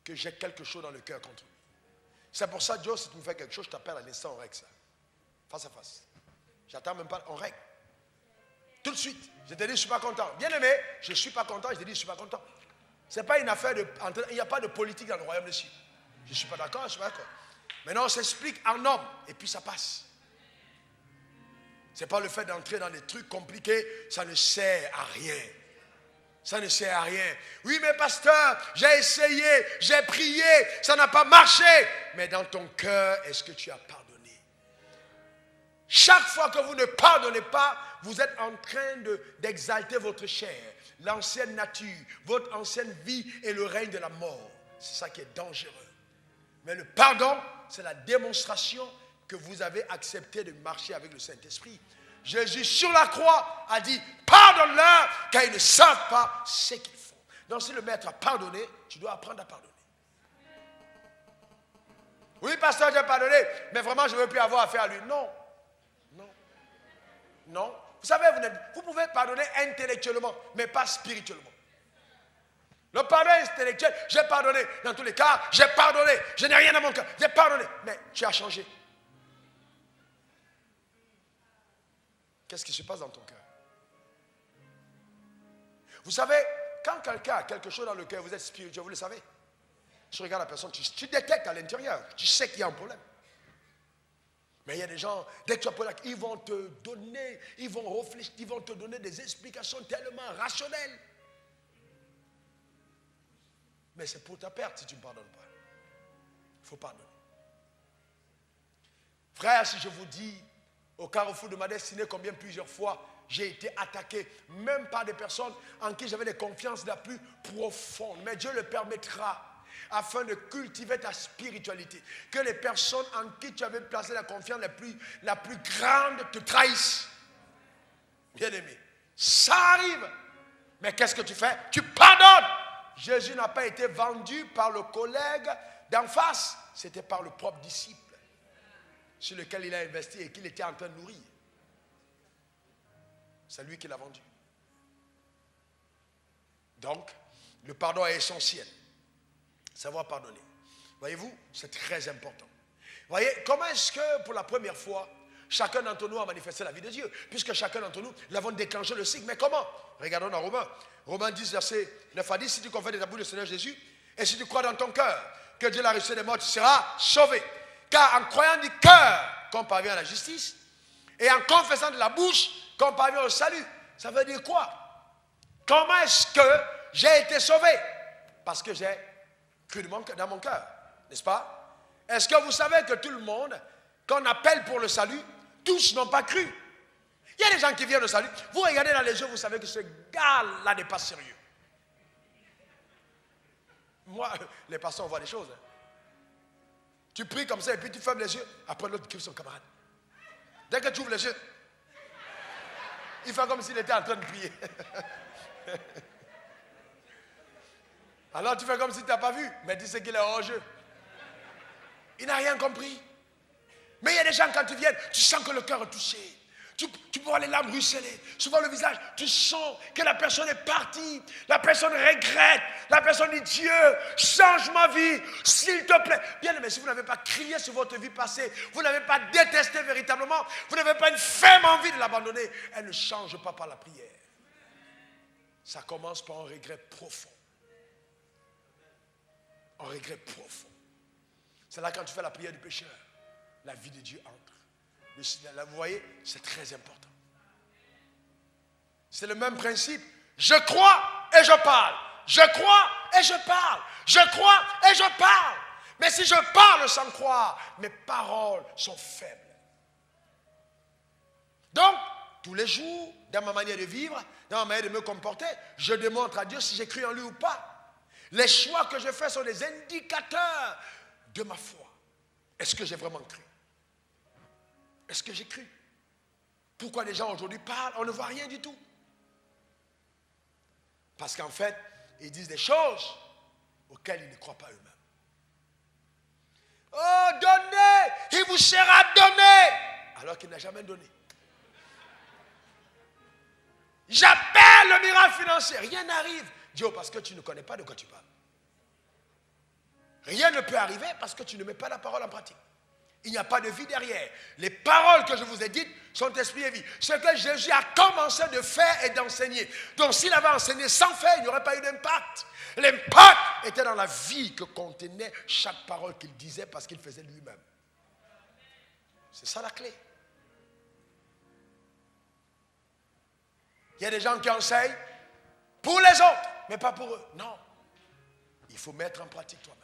que j'ai quelque chose dans le cœur contre lui. C'est pour ça, Joe, si tu me fais quelque chose, je t'appelle à l'instant, on règle ça. Face à face. J'attends même pas, on règle. Tout de suite. Je te dis, je ne suis pas content. Bien aimé, je ne suis pas content, je te dis, je ne suis pas content. Ce n'est pas une affaire de... Il n'y a pas de politique dans le royaume de Dieu. Je ne suis pas d'accord, je ne suis pas d'accord. Maintenant, on s'explique en homme, et puis ça passe. Ce n'est pas le fait d'entrer dans des trucs compliqués, ça ne sert à rien. Ça ne sert à rien. Oui, mais pasteur, j'ai essayé, j'ai prié, ça n'a pas marché. Mais dans ton cœur, est-ce que tu as pardonné? Chaque fois que vous ne pardonnez pas, vous êtes en train d'exalter votre chair, l'ancienne nature, votre ancienne vie et le règne de la mort. C'est ça qui est dangereux. Mais le pardon, c'est la démonstration que vous avez accepté de marcher avec le Saint-Esprit. Jésus sur la croix a dit, pardonne-leur car ils ne savent pas ce qu'ils font. Donc si le maître a pardonné, tu dois apprendre à pardonner. Oui, pasteur, j'ai pardonné, mais vraiment je ne veux plus avoir affaire à lui. Non. Non. Vous savez, vous pouvez pardonner intellectuellement, mais pas spirituellement. Le pardon intellectuel, j'ai pardonné. Dans tous les cas, j'ai pardonné. Je n'ai rien dans mon cœur. J'ai pardonné. Mais tu as changé. Qu'est-ce qui se passe dans ton cœur? Vous savez, quand quelqu'un a quelque chose dans le cœur, vous êtes spirituel, vous le savez. Tu regardes la personne, tu détectes à l'intérieur. Tu sais qu'il y a un problème. Mais il y a des gens, dès que tu as un problème, ils vont te donner, ils vont réfléchir, ils vont te donner des explications tellement rationnelles. Mais c'est pour ta perte si tu ne pardonnes pas. Il faut pardonner. Frère, si je vous dis, au carrefour de ma destinée, combien plusieurs fois, j'ai été attaqué, même par des personnes en qui j'avais des confiances la plus profonde. Mais Dieu le permettra afin de cultiver ta spiritualité. Que les personnes en qui tu avais placé la confiance la plus grande te trahissent. Bien-aimé, ça arrive. Mais qu'est-ce que tu fais? Tu pardonnes. Jésus n'a pas été vendu par le collègue d'en face. C'était par le propre disciple sur lequel il a investi et qu'il était en train de nourrir. C'est lui qui l'a vendu. Donc, le pardon est essentiel. Savoir pardonner. Voyez-vous, c'est très important. Voyez, comment est-ce que pour la première fois, chacun d'entre nous a manifesté la vie de Dieu? Puisque chacun d'entre nous l'avons déclenché le cycle. Mais comment? Regardons dans Romains 10, verset 9 à 10. Si tu confesses de ta bouche le Seigneur Jésus, et si tu crois dans ton cœur que Dieu l'a ressuscité des morts, tu seras sauvé. Car en croyant du cœur qu'on parvient à la justice, et en confessant de la bouche qu'on parvient au salut. Ça veut dire quoi? Comment est-ce que j'ai été sauvé? Parce que j'ai cru dans mon cœur, n'est-ce pas? Est-ce que vous savez que tout le monde qu'on appelle pour le salut, tous n'ont pas cru? Il y a des gens qui viennent au salut. Vous regardez dans les yeux, vous savez que ce gars-là n'est pas sérieux. Moi, les pasteurs, on voit des choses. Hein. Tu pries comme ça et puis tu fermes les yeux. Après, l'autre crie son camarade. Dès que tu ouvres les yeux, il fait comme s'il était en train de prier. Alors tu fais comme si tu n'as pas vu, mais tu sais qu'il est hors jeu. Il n'a rien compris. Mais il y a des gens, quand tu viens, tu sens que le cœur est touché. Tu vois les larmes ruisseler. Souvent le visage, tu sens que la personne est partie. La personne regrette. La personne dit, Dieu, change ma vie, s'il te plaît. Bien aimé, si vous n'avez pas crié sur votre vie passée, vous n'avez pas détesté véritablement, vous n'avez pas une ferme envie de l'abandonner, elle ne change pas par la prière. Ça commence par un regret profond. Un regret profond. C'est là quand tu fais la prière du pécheur, la vie de Dieu entre. Là, vous voyez, c'est très important. C'est le même principe. Je crois et je parle. Je crois et je parle. Je crois et je parle. Mais si je parle sans croire, mes paroles sont faibles. Donc, tous les jours, dans ma manière de vivre, dans ma manière de me comporter, je démontre à Dieu si j'ai cru en lui ou pas. Les choix que je fais sont des indicateurs de ma foi. Est-ce que j'ai vraiment cru? Est-ce que j'ai cru? Pourquoi les gens aujourd'hui parlent? On ne voit rien du tout. Parce qu'en fait, ils disent des choses auxquelles ils ne croient pas eux-mêmes. Oh, donnez, il vous sera donné, alors qu'il n'a jamais donné. J'appelle le miracle financier, rien n'arrive. Dieu, parce que tu ne connais pas de quoi tu parles. Rien ne peut arriver parce que tu ne mets pas la parole en pratique. Il n'y a pas de vie derrière. Les paroles que je vous ai dites sont esprit et vie. Ce que Jésus a commencé de faire et d'enseigner. Donc s'il avait enseigné sans faire, il n'y aurait pas eu d'impact. L'impact était dans la vie que contenait chaque parole qu'il disait parce qu'il faisait lui-même. C'est ça la clé. Il y a des gens qui enseignent pour les autres, mais pas pour eux. Non. Il faut mettre en pratique toi-même.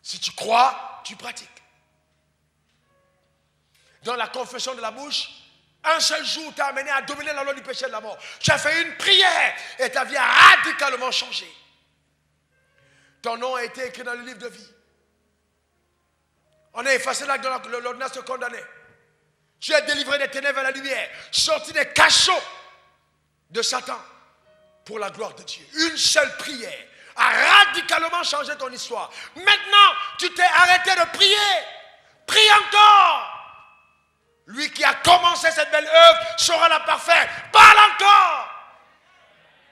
Si tu crois, tu pratiques. Dans la confession de la bouche, un seul jour t'a amené à dominer la loi du péché et de la mort. Tu as fait une prière et ta vie a radicalement changé. Ton nom a été écrit dans le livre de vie. On a effacé l'acte de l'ordonnance de condamné. Tu es délivré des ténèbres à la lumière, sorti des cachots de Satan pour la gloire de Dieu. Une seule prière a radicalement changé ton histoire. Maintenant, tu t'es arrêté de prier. Prie encore. Lui qui a commencé cette belle œuvre sera la parfaite. Parle encore.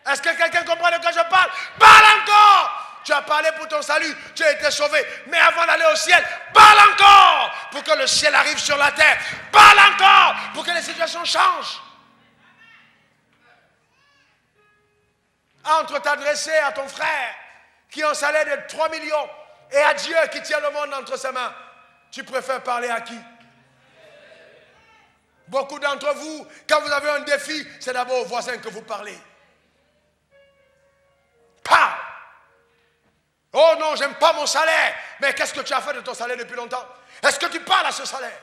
Est-ce que quelqu'un comprend de quoi je parle? Parle encore. Tu as parlé pour ton salut, tu as été sauvé. Mais avant d'aller au ciel, parle encore pour que le ciel arrive sur la terre. Parle encore pour que les situations changent. Entre t'adresser à ton frère qui a un salaire de 3 millions et à Dieu qui tient le monde entre ses mains, tu préfères parler à qui? Beaucoup d'entre vous, quand vous avez un défi, c'est d'abord aux voisins que vous parlez. Parle. Oh non, j'aime pas mon salaire. Mais qu'est-ce que tu as fait de ton salaire depuis longtemps? Est-ce que tu parles à ce salaire?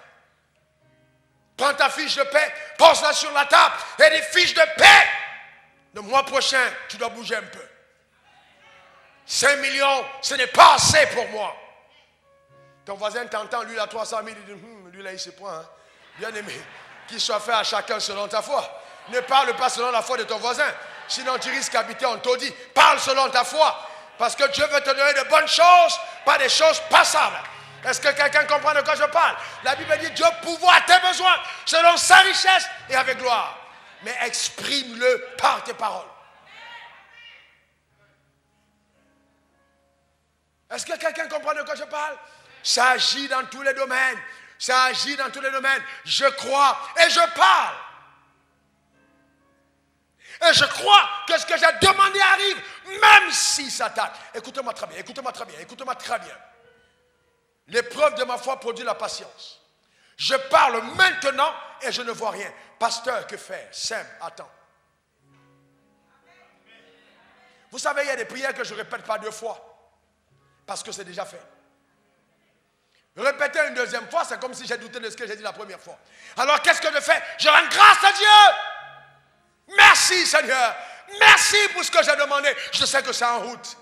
Prends ta fiche de paie, pose-la sur la table et des fiches de paie. Le mois prochain, tu dois bouger un peu. 5 millions, ce n'est pas assez pour moi. Ton voisin t'entend, lui il a 300 000, il dit, lui là il se prend. Hein. Bien aimé, qu'il soit fait à chacun selon ta foi. Ne parle pas selon la foi de ton voisin. Sinon tu risques d'habiter en taudis. Parle selon ta foi. Parce que Dieu veut te donner de bonnes choses, pas des choses passables. Est-ce que quelqu'un comprend de quoi je parle? La Bible dit Dieu pourvoit à tes besoins selon sa richesse et avec gloire. Mais exprime-le par tes paroles. Est-ce que quelqu'un comprend de quoi je parle? Ça agit dans tous les domaines. Ça agit dans tous les domaines. Je crois et je parle. Et je crois que ce que j'ai demandé arrive, même si ça tarde. Écoutez-moi très bien, écoutez-moi très bien, écoutez-moi très bien. L'épreuve de ma foi produit la patience. Je parle maintenant et je ne vois rien. Pasteur, que faire? Sème, attends. Vous savez, il y a des prières que je ne répète pas 2 fois. Parce que c'est déjà fait. Répéter une 2e fois, c'est comme si j'ai douté de ce que j'ai dit la première fois. Alors qu'est-ce que je fais? Je rends grâce à Dieu. Merci Seigneur. Merci pour ce que j'ai demandé. Je sais que c'est en route.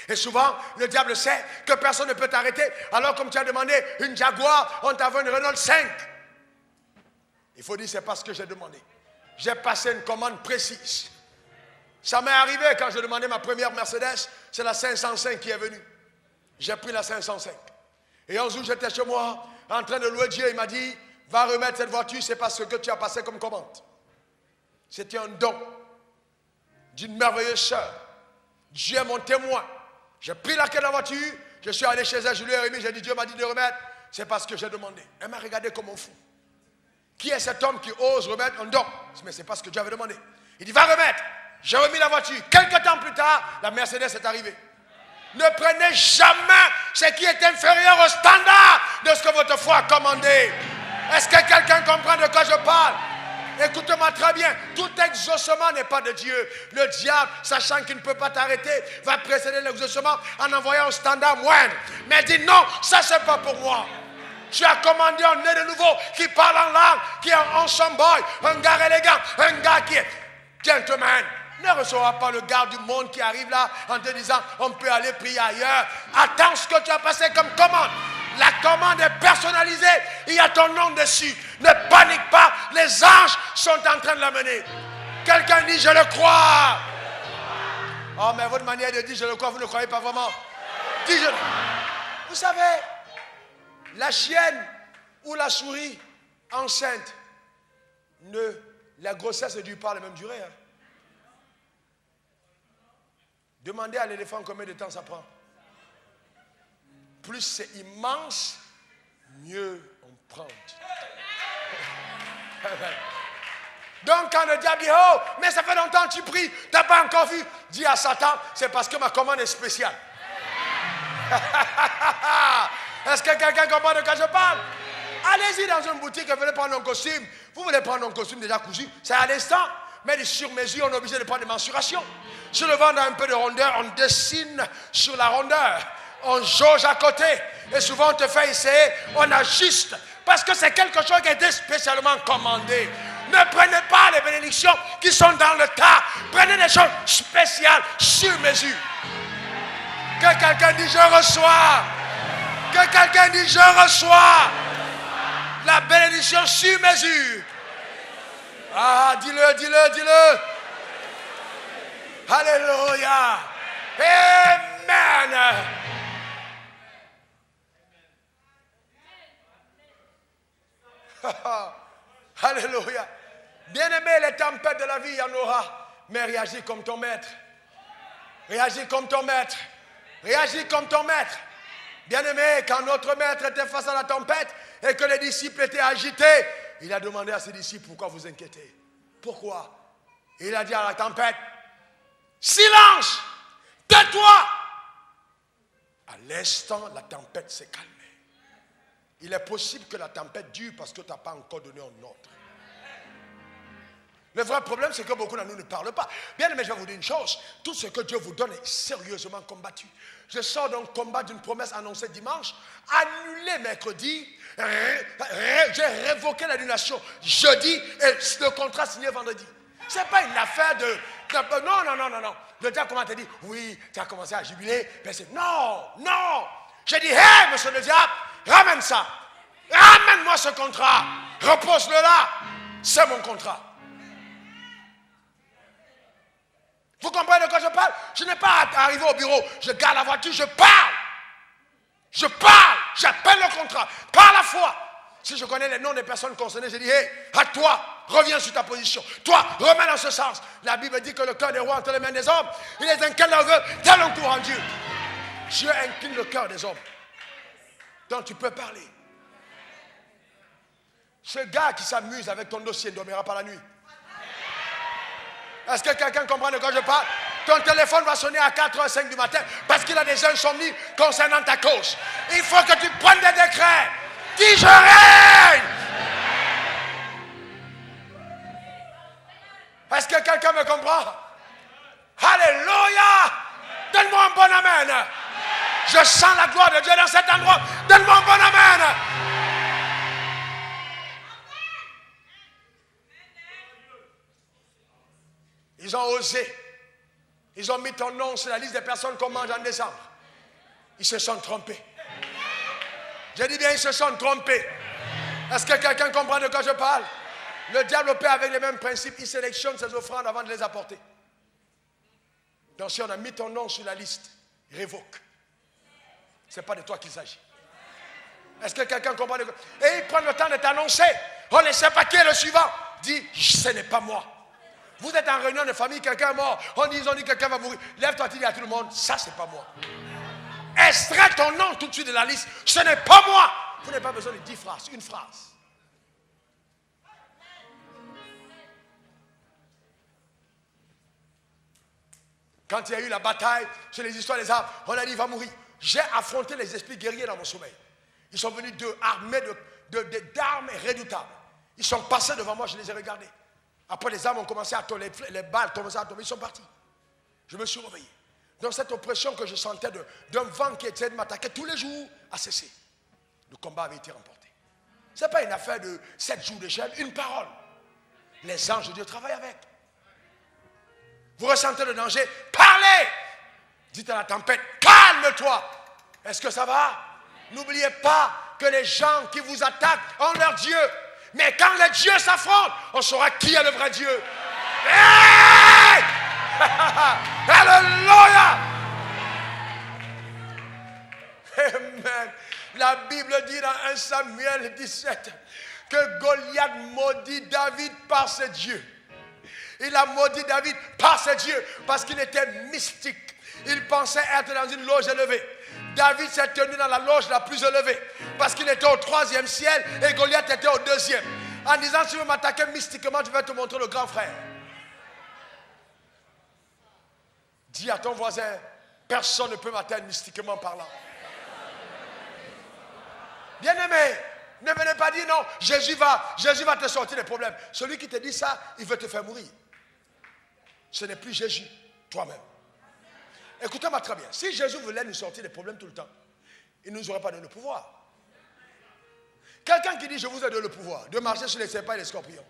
Et souvent, le diable sait que personne ne peut t'arrêter. Alors comme tu as demandé une Jaguar, on t'envoie une Renault 5. Il faut dire, c'est pas ce que j'ai demandé. J'ai passé une commande précise. Ça m'est arrivé quand j'ai demandé ma première Mercedes, c'est la 505 qui est venue. J'ai pris la 505. Et un jour, j'étais chez moi, en train de louer Dieu. Il m'a dit, va remettre cette voiture, c'est parce que tu as passé comme commande. C'était un don d'une merveilleuse sœur. Dieu est mon témoin. J'ai pris la clé de la voiture, je suis allé chez elle, je lui ai remis, j'ai dit, Dieu m'a dit de remettre. C'est parce que j'ai demandé. Elle m'a regardé comme un fou. Qui est cet homme qui ose remettre un don? Mais c'est parce que Dieu avait demandé. Il dit, va remettre. J'ai remis la voiture. Quelques temps plus tard, la Mercedes est arrivée. Ne prenez jamais ce qui est inférieur au standard de ce que votre foi a commandé. Est-ce que quelqu'un comprend de quoi je parle? Écoutez-moi très bien. Tout exaucement n'est pas de Dieu. Le diable, sachant qu'il ne peut pas t'arrêter, va précéder l'exaucement en envoyant un standard moindre. Mais dit non, ça c'est pas pour moi. Tu as commandé un né de nouveau qui parle en langue, qui est un handsome boy, un gars élégant, un gars qui est gentleman. Ne recevras pas le gars du monde qui arrive là en te disant on peut aller prier ailleurs. Attends ce que tu as passé comme commande. La commande est personnalisée, il y a ton nom dessus. Ne panique pas, les anges sont en train de l'amener. Quelqu'un dit je le crois. Oh mais votre manière de dire je le crois, vous ne croyez pas vraiment. Dis je. Vous savez, la chienne ou la souris enceinte, la grossesse ne dure pas la même durée. Hein. Demandez à l'éléphant combien de temps ça prend. Plus c'est immense, mieux on prend. Donc quand le diable dit, oh, mais ça fait longtemps que tu pries, tu n'as pas encore vu, dis à Satan, c'est parce que ma commande est spéciale. Est-ce que quelqu'un comprend de quoi je parle? Allez-y dans une boutique et venez prendre un costume. Vous voulez prendre un costume déjà cousu, c'est à l'instant. Mais sur mesure, on est obligé de prendre des mensurations. Sur le ventre, un peu de rondeur, on dessine sur la rondeur. On jauge à côté. Et souvent, on te fait essayer, on ajuste. Parce que c'est quelque chose qui a été spécialement commandé. Ne prenez pas les bénédictions qui sont dans le tas. Prenez des choses spéciales sur mesure. Que quelqu'un dise, je reçois. Que quelqu'un dise, je reçois. La bénédiction sur mesure. Ah, dis-le, dis-le, dis-le. Alléluia. Amen. Alléluia. Bien-aimé, les tempêtes de la vie, il y en aura. Mais réagis comme ton maître. Réagis comme ton maître. Réagis comme ton maître. Bien-aimé, quand notre maître était face à la tempête et que les disciples étaient agités, il a demandé à ses disciples, pourquoi vous inquiétez? Pourquoi? Il a dit à la tempête, silence, tais-toi. À l'instant, la tempête s'est calmée. Il est possible que la tempête dure parce que tu n'as pas encore donné un ordre. Le vrai problème, c'est que beaucoup d'entre nous ne parlent pas. Bien aimé, je vais vous dire une chose. Tout ce que Dieu vous donne est sérieusement combattu. Je sors d'un combat d'une promesse annoncée dimanche, annulée mercredi. J'ai révoqué l'annulation jeudi et le contrat signé vendredi. Ce n'est pas une affaire de... Non. Le diable comment te dit, oui, tu as commencé à jubiler. Non. J'ai dit, hé, monsieur le diable, ramène ça. Ramène-moi ce contrat. Repose-le là. C'est mon contrat. Vous comprenez de quoi je parle? Je n'ai pas à arriver au bureau, je garde la voiture, je parle. J'appelle le contrat, par la foi. Si je connais les noms des personnes concernées, je dis, hé, à toi, reviens sur ta position. Toi, remets dans ce sens. La Bible dit que le cœur des rois entre les mains des hommes, il les incline leur vœu, tel un courant Dieu. Dieu incline le cœur des hommes. Donc tu peux parler. Ce gars qui s'amuse avec ton dossier ne dormira pas la nuit. Est-ce que quelqu'un comprend de quoi je parle? Ton téléphone va sonner à 4h05 du matin parce qu'il a des insomnies concernant ta cause. Il faut que tu prennes des décrets. Dis je règne. Est-ce que quelqu'un me comprend? Alléluia. Donne-moi un bon amen. Je sens la gloire de Dieu dans cet endroit. Donne-moi un bon amen. Ils ont osé. Ils ont mis ton nom sur la liste des personnes qu'on mange en décembre. Ils se sont trompés. Je dis bien, ils se sont trompés. Est-ce que quelqu'un comprend de quoi je parle? Le diable opère avec les mêmes principes. Il sélectionne ses offrandes avant de les apporter. Donc si on a mis ton nom sur la liste, révoque. Ce n'est pas de toi qu'il s'agit. Est-ce que quelqu'un comprend de quoi? Et ils prennent le temps de t'annoncer. On ne sait pas qui est le suivant. Dis, ce n'est pas moi. Vous êtes en réunion de famille, quelqu'un est mort. On dit que quelqu'un va mourir. Lève-toi, tu dis à tout le monde, ça c'est pas moi. Extrais ton nom tout de suite de la liste. Ce n'est pas moi. Vous n'avez pas besoin de 10 phrases, une phrase. Quand il y a eu la bataille sur les histoires des arbres, on a dit il va mourir. J'ai affronté les esprits guerriers dans mon sommeil. Ils sont venus armés d'armes redoutables. Ils sont passés devant moi, je les ai regardés. Après, les armes ont commencé à tomber, les balles commençaient à tomber, ils sont partis. Je me suis réveillé. Donc, cette oppression que je sentais d'un vent qui était de m'attaquer tous les jours a cessé. Le combat avait été remporté. Ce n'est pas une affaire de 7 jours de jeûne, une parole. Les anges de Dieu travaillent avec. Vous ressentez le danger, parlez. Dites à la tempête, calme-toi. Est-ce que ça va? N'oubliez pas que les gens qui vous attaquent ont leur Dieu. Mais quand les dieux s'affrontent, on saura qui est le vrai Dieu. Hey! Alléluia! Amen. La Bible dit dans 1 Samuel 17 que Goliath maudit David par ses dieux. Il a maudit David par ses dieux parce qu'il était mystique. Il pensait être dans une loge élevée. David s'est tenu dans la loge la plus élevée parce qu'il était au 3e ciel et Goliath était au 2e. En disant, si tu veux m'attaquer mystiquement, je vais te montrer le grand frère. Dis à ton voisin, personne ne peut m'atteindre mystiquement parlant. Bien-aimé, ne venez pas dire non, Jésus va te sortir des problèmes. Celui qui te dit ça, il veut te faire mourir. Ce n'est plus Jésus, toi-même. Écoutez-moi très bien. Si Jésus voulait nous sortir des problèmes tout le temps, il ne nous aurait pas donné le pouvoir. Quelqu'un qui dit, je vous ai donné le pouvoir de marcher sur les serpents et les scorpions.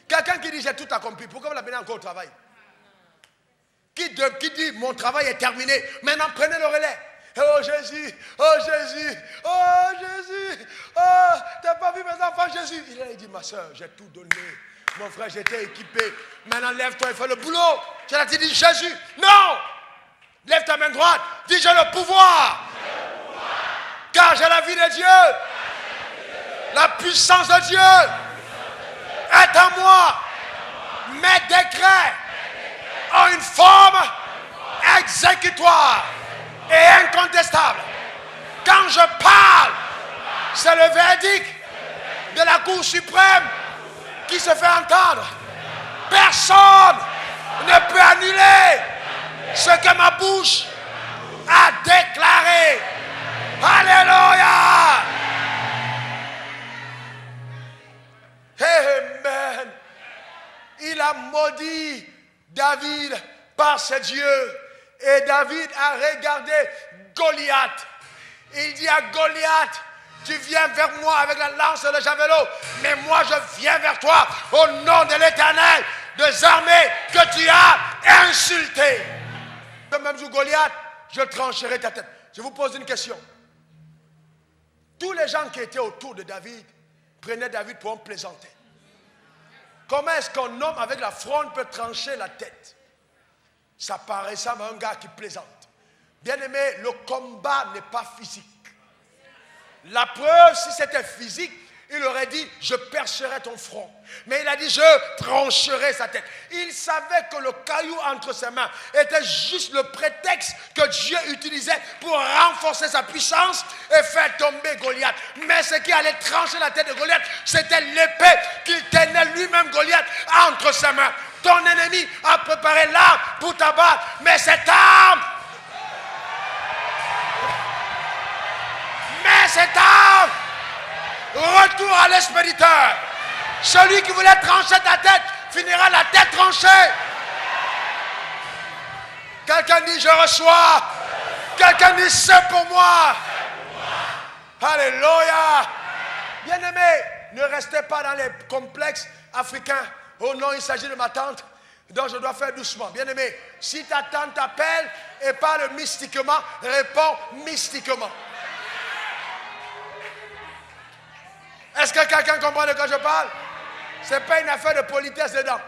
Quelqu'un qui dit, j'ai tout accompli. Pourquoi vous l'amenez encore au travail? Qui dit, mon travail est terminé. Maintenant, prenez le relais. Oh Jésus, oh Jésus, oh Jésus, oh, t'as pas vu mes enfants, Jésus. Il dit, ma soeur, j'ai tout donné. Mon frère, j'étais équipé. Maintenant, lève-toi et fais le boulot. Tu dis, Jésus, non. Lève ta main droite. Dis, j'ai le pouvoir. Car j'ai la vie de Dieu. La puissance de Dieu est en moi. Mes décrets ont une forme exécutoire et incontestable. Quand je parle, c'est le verdict de la Cour suprême qui se fait entendre. Personne ne peut annuler ce que ma bouche a déclaré. Alléluia! Amen. Il a David par ses dieux. Et David a regardé Goliath. Il dit à Goliath, tu viens vers moi avec la lance et le javelot, mais moi je viens vers toi au nom de l'Éternel des armées que tu as insulté. Le même jour, Goliath, je trancherai ta tête. Je vous pose une question. Tous les gens qui étaient autour de David prenaient David pour un plaisantin. Comment est-ce qu'un homme avec la fronde peut trancher la tête? Ça paraît ça à un gars qui plaisante. Bien aimé, le combat n'est pas physique. La preuve, si c'était physique, il aurait dit, je percerai ton front. Mais il a dit, je trancherai sa tête. Il savait que le caillou entre ses mains était juste le prétexte que Dieu utilisait pour renforcer sa puissance et faire tomber Goliath. Mais ce qui allait trancher la tête de Goliath, c'était l'épée qu'il tenait lui-même, Goliath, entre ses mains. Ton ennemi a préparé l'arme pour t'abattre, mais cette arme, retour à l'expéditeur. Celui qui voulait trancher ta tête finira la tête tranchée. Quelqu'un dit je reçois. Quelqu'un dit c'est pour moi. Alléluia. Bien-aimés, ne restez pas dans les complexes africains. Oh non, il s'agit de ma tante, donc je dois faire doucement. Bien-aimé, si ta tante t'appelle et parle mystiquement, réponds mystiquement. Est-ce que quelqu'un comprend de quoi je parle? Ce n'est pas une affaire de politesse dedans.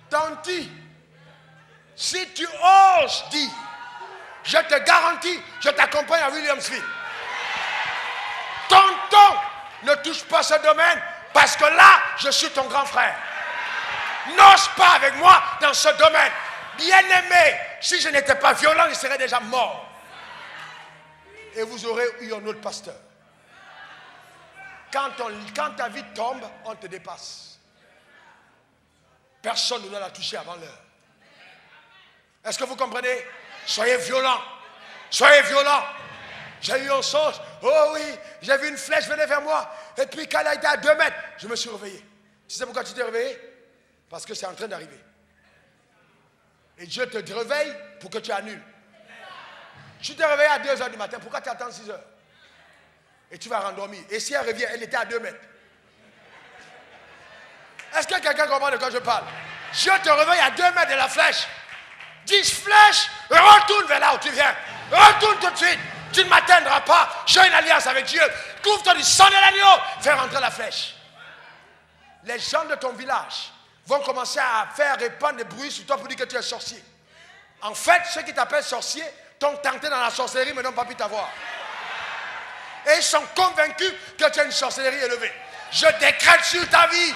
Tanti, si tu oses dire, je te garantis, je t'accompagne à Williamsville. Tonton, ne touche pas ce domaine, parce que là, je suis ton grand frère. N'ose pas avec moi dans ce domaine. Bien-aimé, si je n'étais pas violent, il serait déjà mort. Et vous aurez eu un autre pasteur. Quand ta vie tombe, on te dépasse. Personne ne doit la toucher avant l'heure. Est-ce que vous comprenez? Soyez violents. Soyez violents. J'ai eu un songe. Oh oui, j'ai vu une flèche venir vers moi. Et puis quand elle a été à 2 mètres, je me suis réveillé. Tu sais pourquoi tu t'es réveillé? Parce que c'est en train d'arriver. Et Dieu te réveille pour que tu annules. Tu t'es réveillé à 2 h du matin. Pourquoi tu attends 6 h? Et tu vas rendormir. Et si elle revient, elle était à 2 mètres. Est-ce que quelqu'un comprend de quoi je parle? Dieu te réveille à 2 mètres de la flèche. 10 flèches, retourne vers là où tu viens. Retourne tout de suite. Tu ne m'atteindras pas. J'ai une alliance avec Dieu. Couvre-toi du sang de l'agneau. Fais rentrer la flèche. Les gens de ton village vont commencer à faire répandre des bruits sur toi pour dire que tu es sorcier. En fait, ceux qui t'appellent sorcier t'ont tenté dans la sorcellerie mais n'ont pas pu t'avoir. Et ils sont convaincus que tu as une sorcellerie élevée. Je décrète sur ta vie,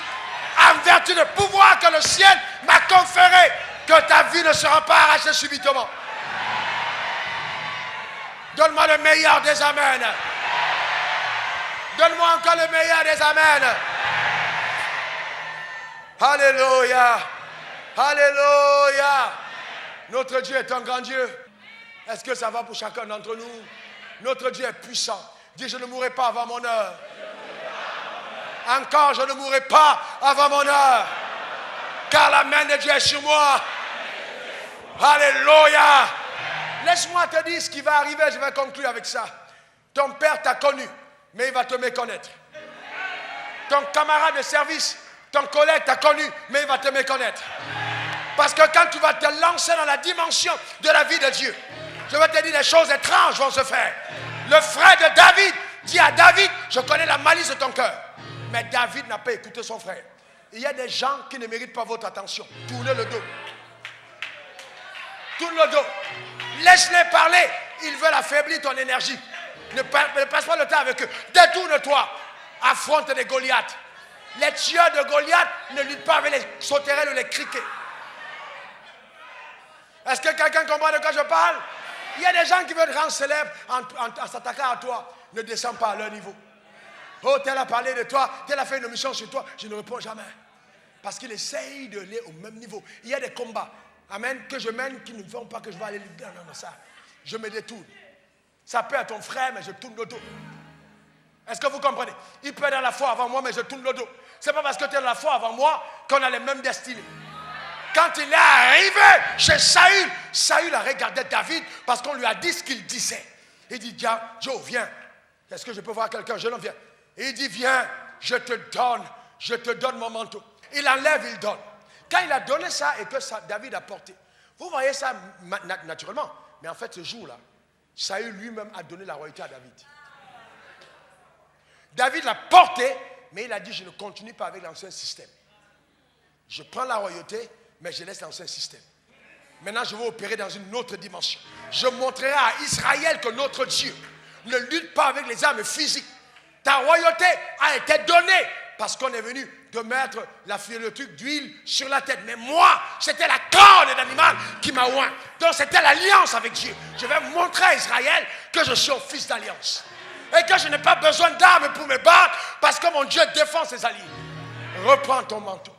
en vertu du pouvoir que le ciel m'a conféré, que ta vie ne sera pas arrachée subitement. Donne-moi le meilleur des amens. Donne-moi encore le meilleur des amens. Alléluia. Alléluia. Notre Dieu est un grand Dieu. Est-ce que ça va pour chacun d'entre nous? Notre Dieu est puissant. Dis, je ne mourrai pas avant mon heure. Encore, je ne mourrai pas avant mon heure. Car la main de Dieu est sur moi. Alléluia. Laisse-moi te dire ce qui va arriver, je vais conclure avec ça. Ton père t'a connu, mais il va te méconnaître. Ton camarade de service, ton collègue t'a connu, mais il va te méconnaître. Parce que quand tu vas te lancer dans la dimension de la vie de Dieu, je vais te dire des choses étranges vont se faire. Le frère de David dit à David, je connais la malice de ton cœur. Mais David n'a pas écouté son frère. Il y a des gens qui ne méritent pas votre attention. Tournez le dos. Tourne le dos. Laisse-les parler. Ils veulent affaiblir ton énergie. Ne passe pas le temps avec eux. Détourne-toi. Affronte les Goliaths. Les tueurs de Goliath ne luttent pas avec les sauterelles ou les criquets. Est-ce que quelqu'un comprend de quoi je parle? Il y a des gens qui veulent te rendre célèbre en s'attaquant à toi. Ne descends pas à leur niveau. Oh, tel a parlé de toi, tel a fait une mission sur toi. Je ne réponds jamais. Parce qu'il essaye de aller au même niveau. Il y a des combats, amen, que je mène qui ne font pas que je vais aller dans ça. Je me détourne. Ça peut être ton frère, mais je tourne le dos. Est-ce que vous comprenez? Il peut être dans la foi avant moi, mais je tourne le dos. Ce n'est pas parce que tu es dans la foi avant moi qu'on a les mêmes destinées. Quand il est arrivé chez Saül, Saül a regardé David parce qu'on lui a dit ce qu'il disait. Il dit, Joe, viens. Est-ce que je peux voir quelqu'un? Je l'en viens. Et il dit, viens, je te donne mon manteau. Il enlève, il donne. Quand il a donné ça et que David a porté, vous voyez ça naturellement. Mais en fait, ce jour-là, Saül lui-même a donné la royauté à David. David l'a porté, mais il a dit, je ne continue pas avec l'ancien système. Je prends la royauté, mais je laisse l'ancien système. Maintenant, je vais opérer dans une autre dimension. Je montrerai à Israël que notre Dieu ne lutte pas avec les armes physiques. Ta royauté a été donnée parce qu'on est venu de mettre la filoture d'huile sur la tête. Mais moi, c'était la corne d'animal qui m'a oint. Donc, c'était l'alliance avec Dieu. Je vais montrer à Israël que je suis un fils d'alliance. Et que je n'ai pas besoin d'armes pour me battre parce que mon Dieu défend ses alliés. Reprends ton manteau.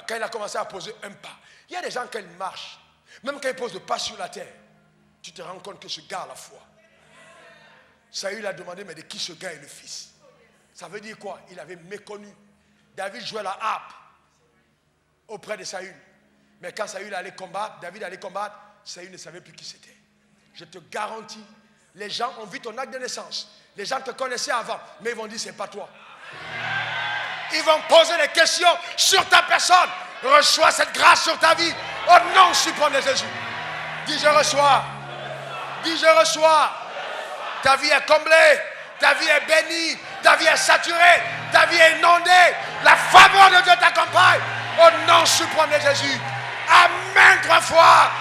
Quand il a commencé à poser un pas, il y a des gens qui marchent, même quand ils posent le pas sur la terre, tu te rends compte que ce gars a la foi. Saül a demandé, mais de qui ce gars est le fils? Ça veut dire quoi? Il avait méconnu. David jouait la harpe auprès de Saül. Mais quand Saül allait combattre, David allait combattre, Saül ne savait plus qui c'était. Je te garantis, les gens ont vu ton acte de naissance. Les gens te connaissaient avant, mais ils vont dire, c'est pas toi. Ils vont poser des questions sur ta personne. Reçois cette grâce sur ta vie. Au nom suprême de Jésus. Dis, je reçois. Dis, je reçois. Ta vie est comblée. Ta vie est bénie. Ta vie est saturée. Ta vie est inondée. La faveur de Dieu t'accompagne. Au nom suprême de Jésus. Amen 3 fois.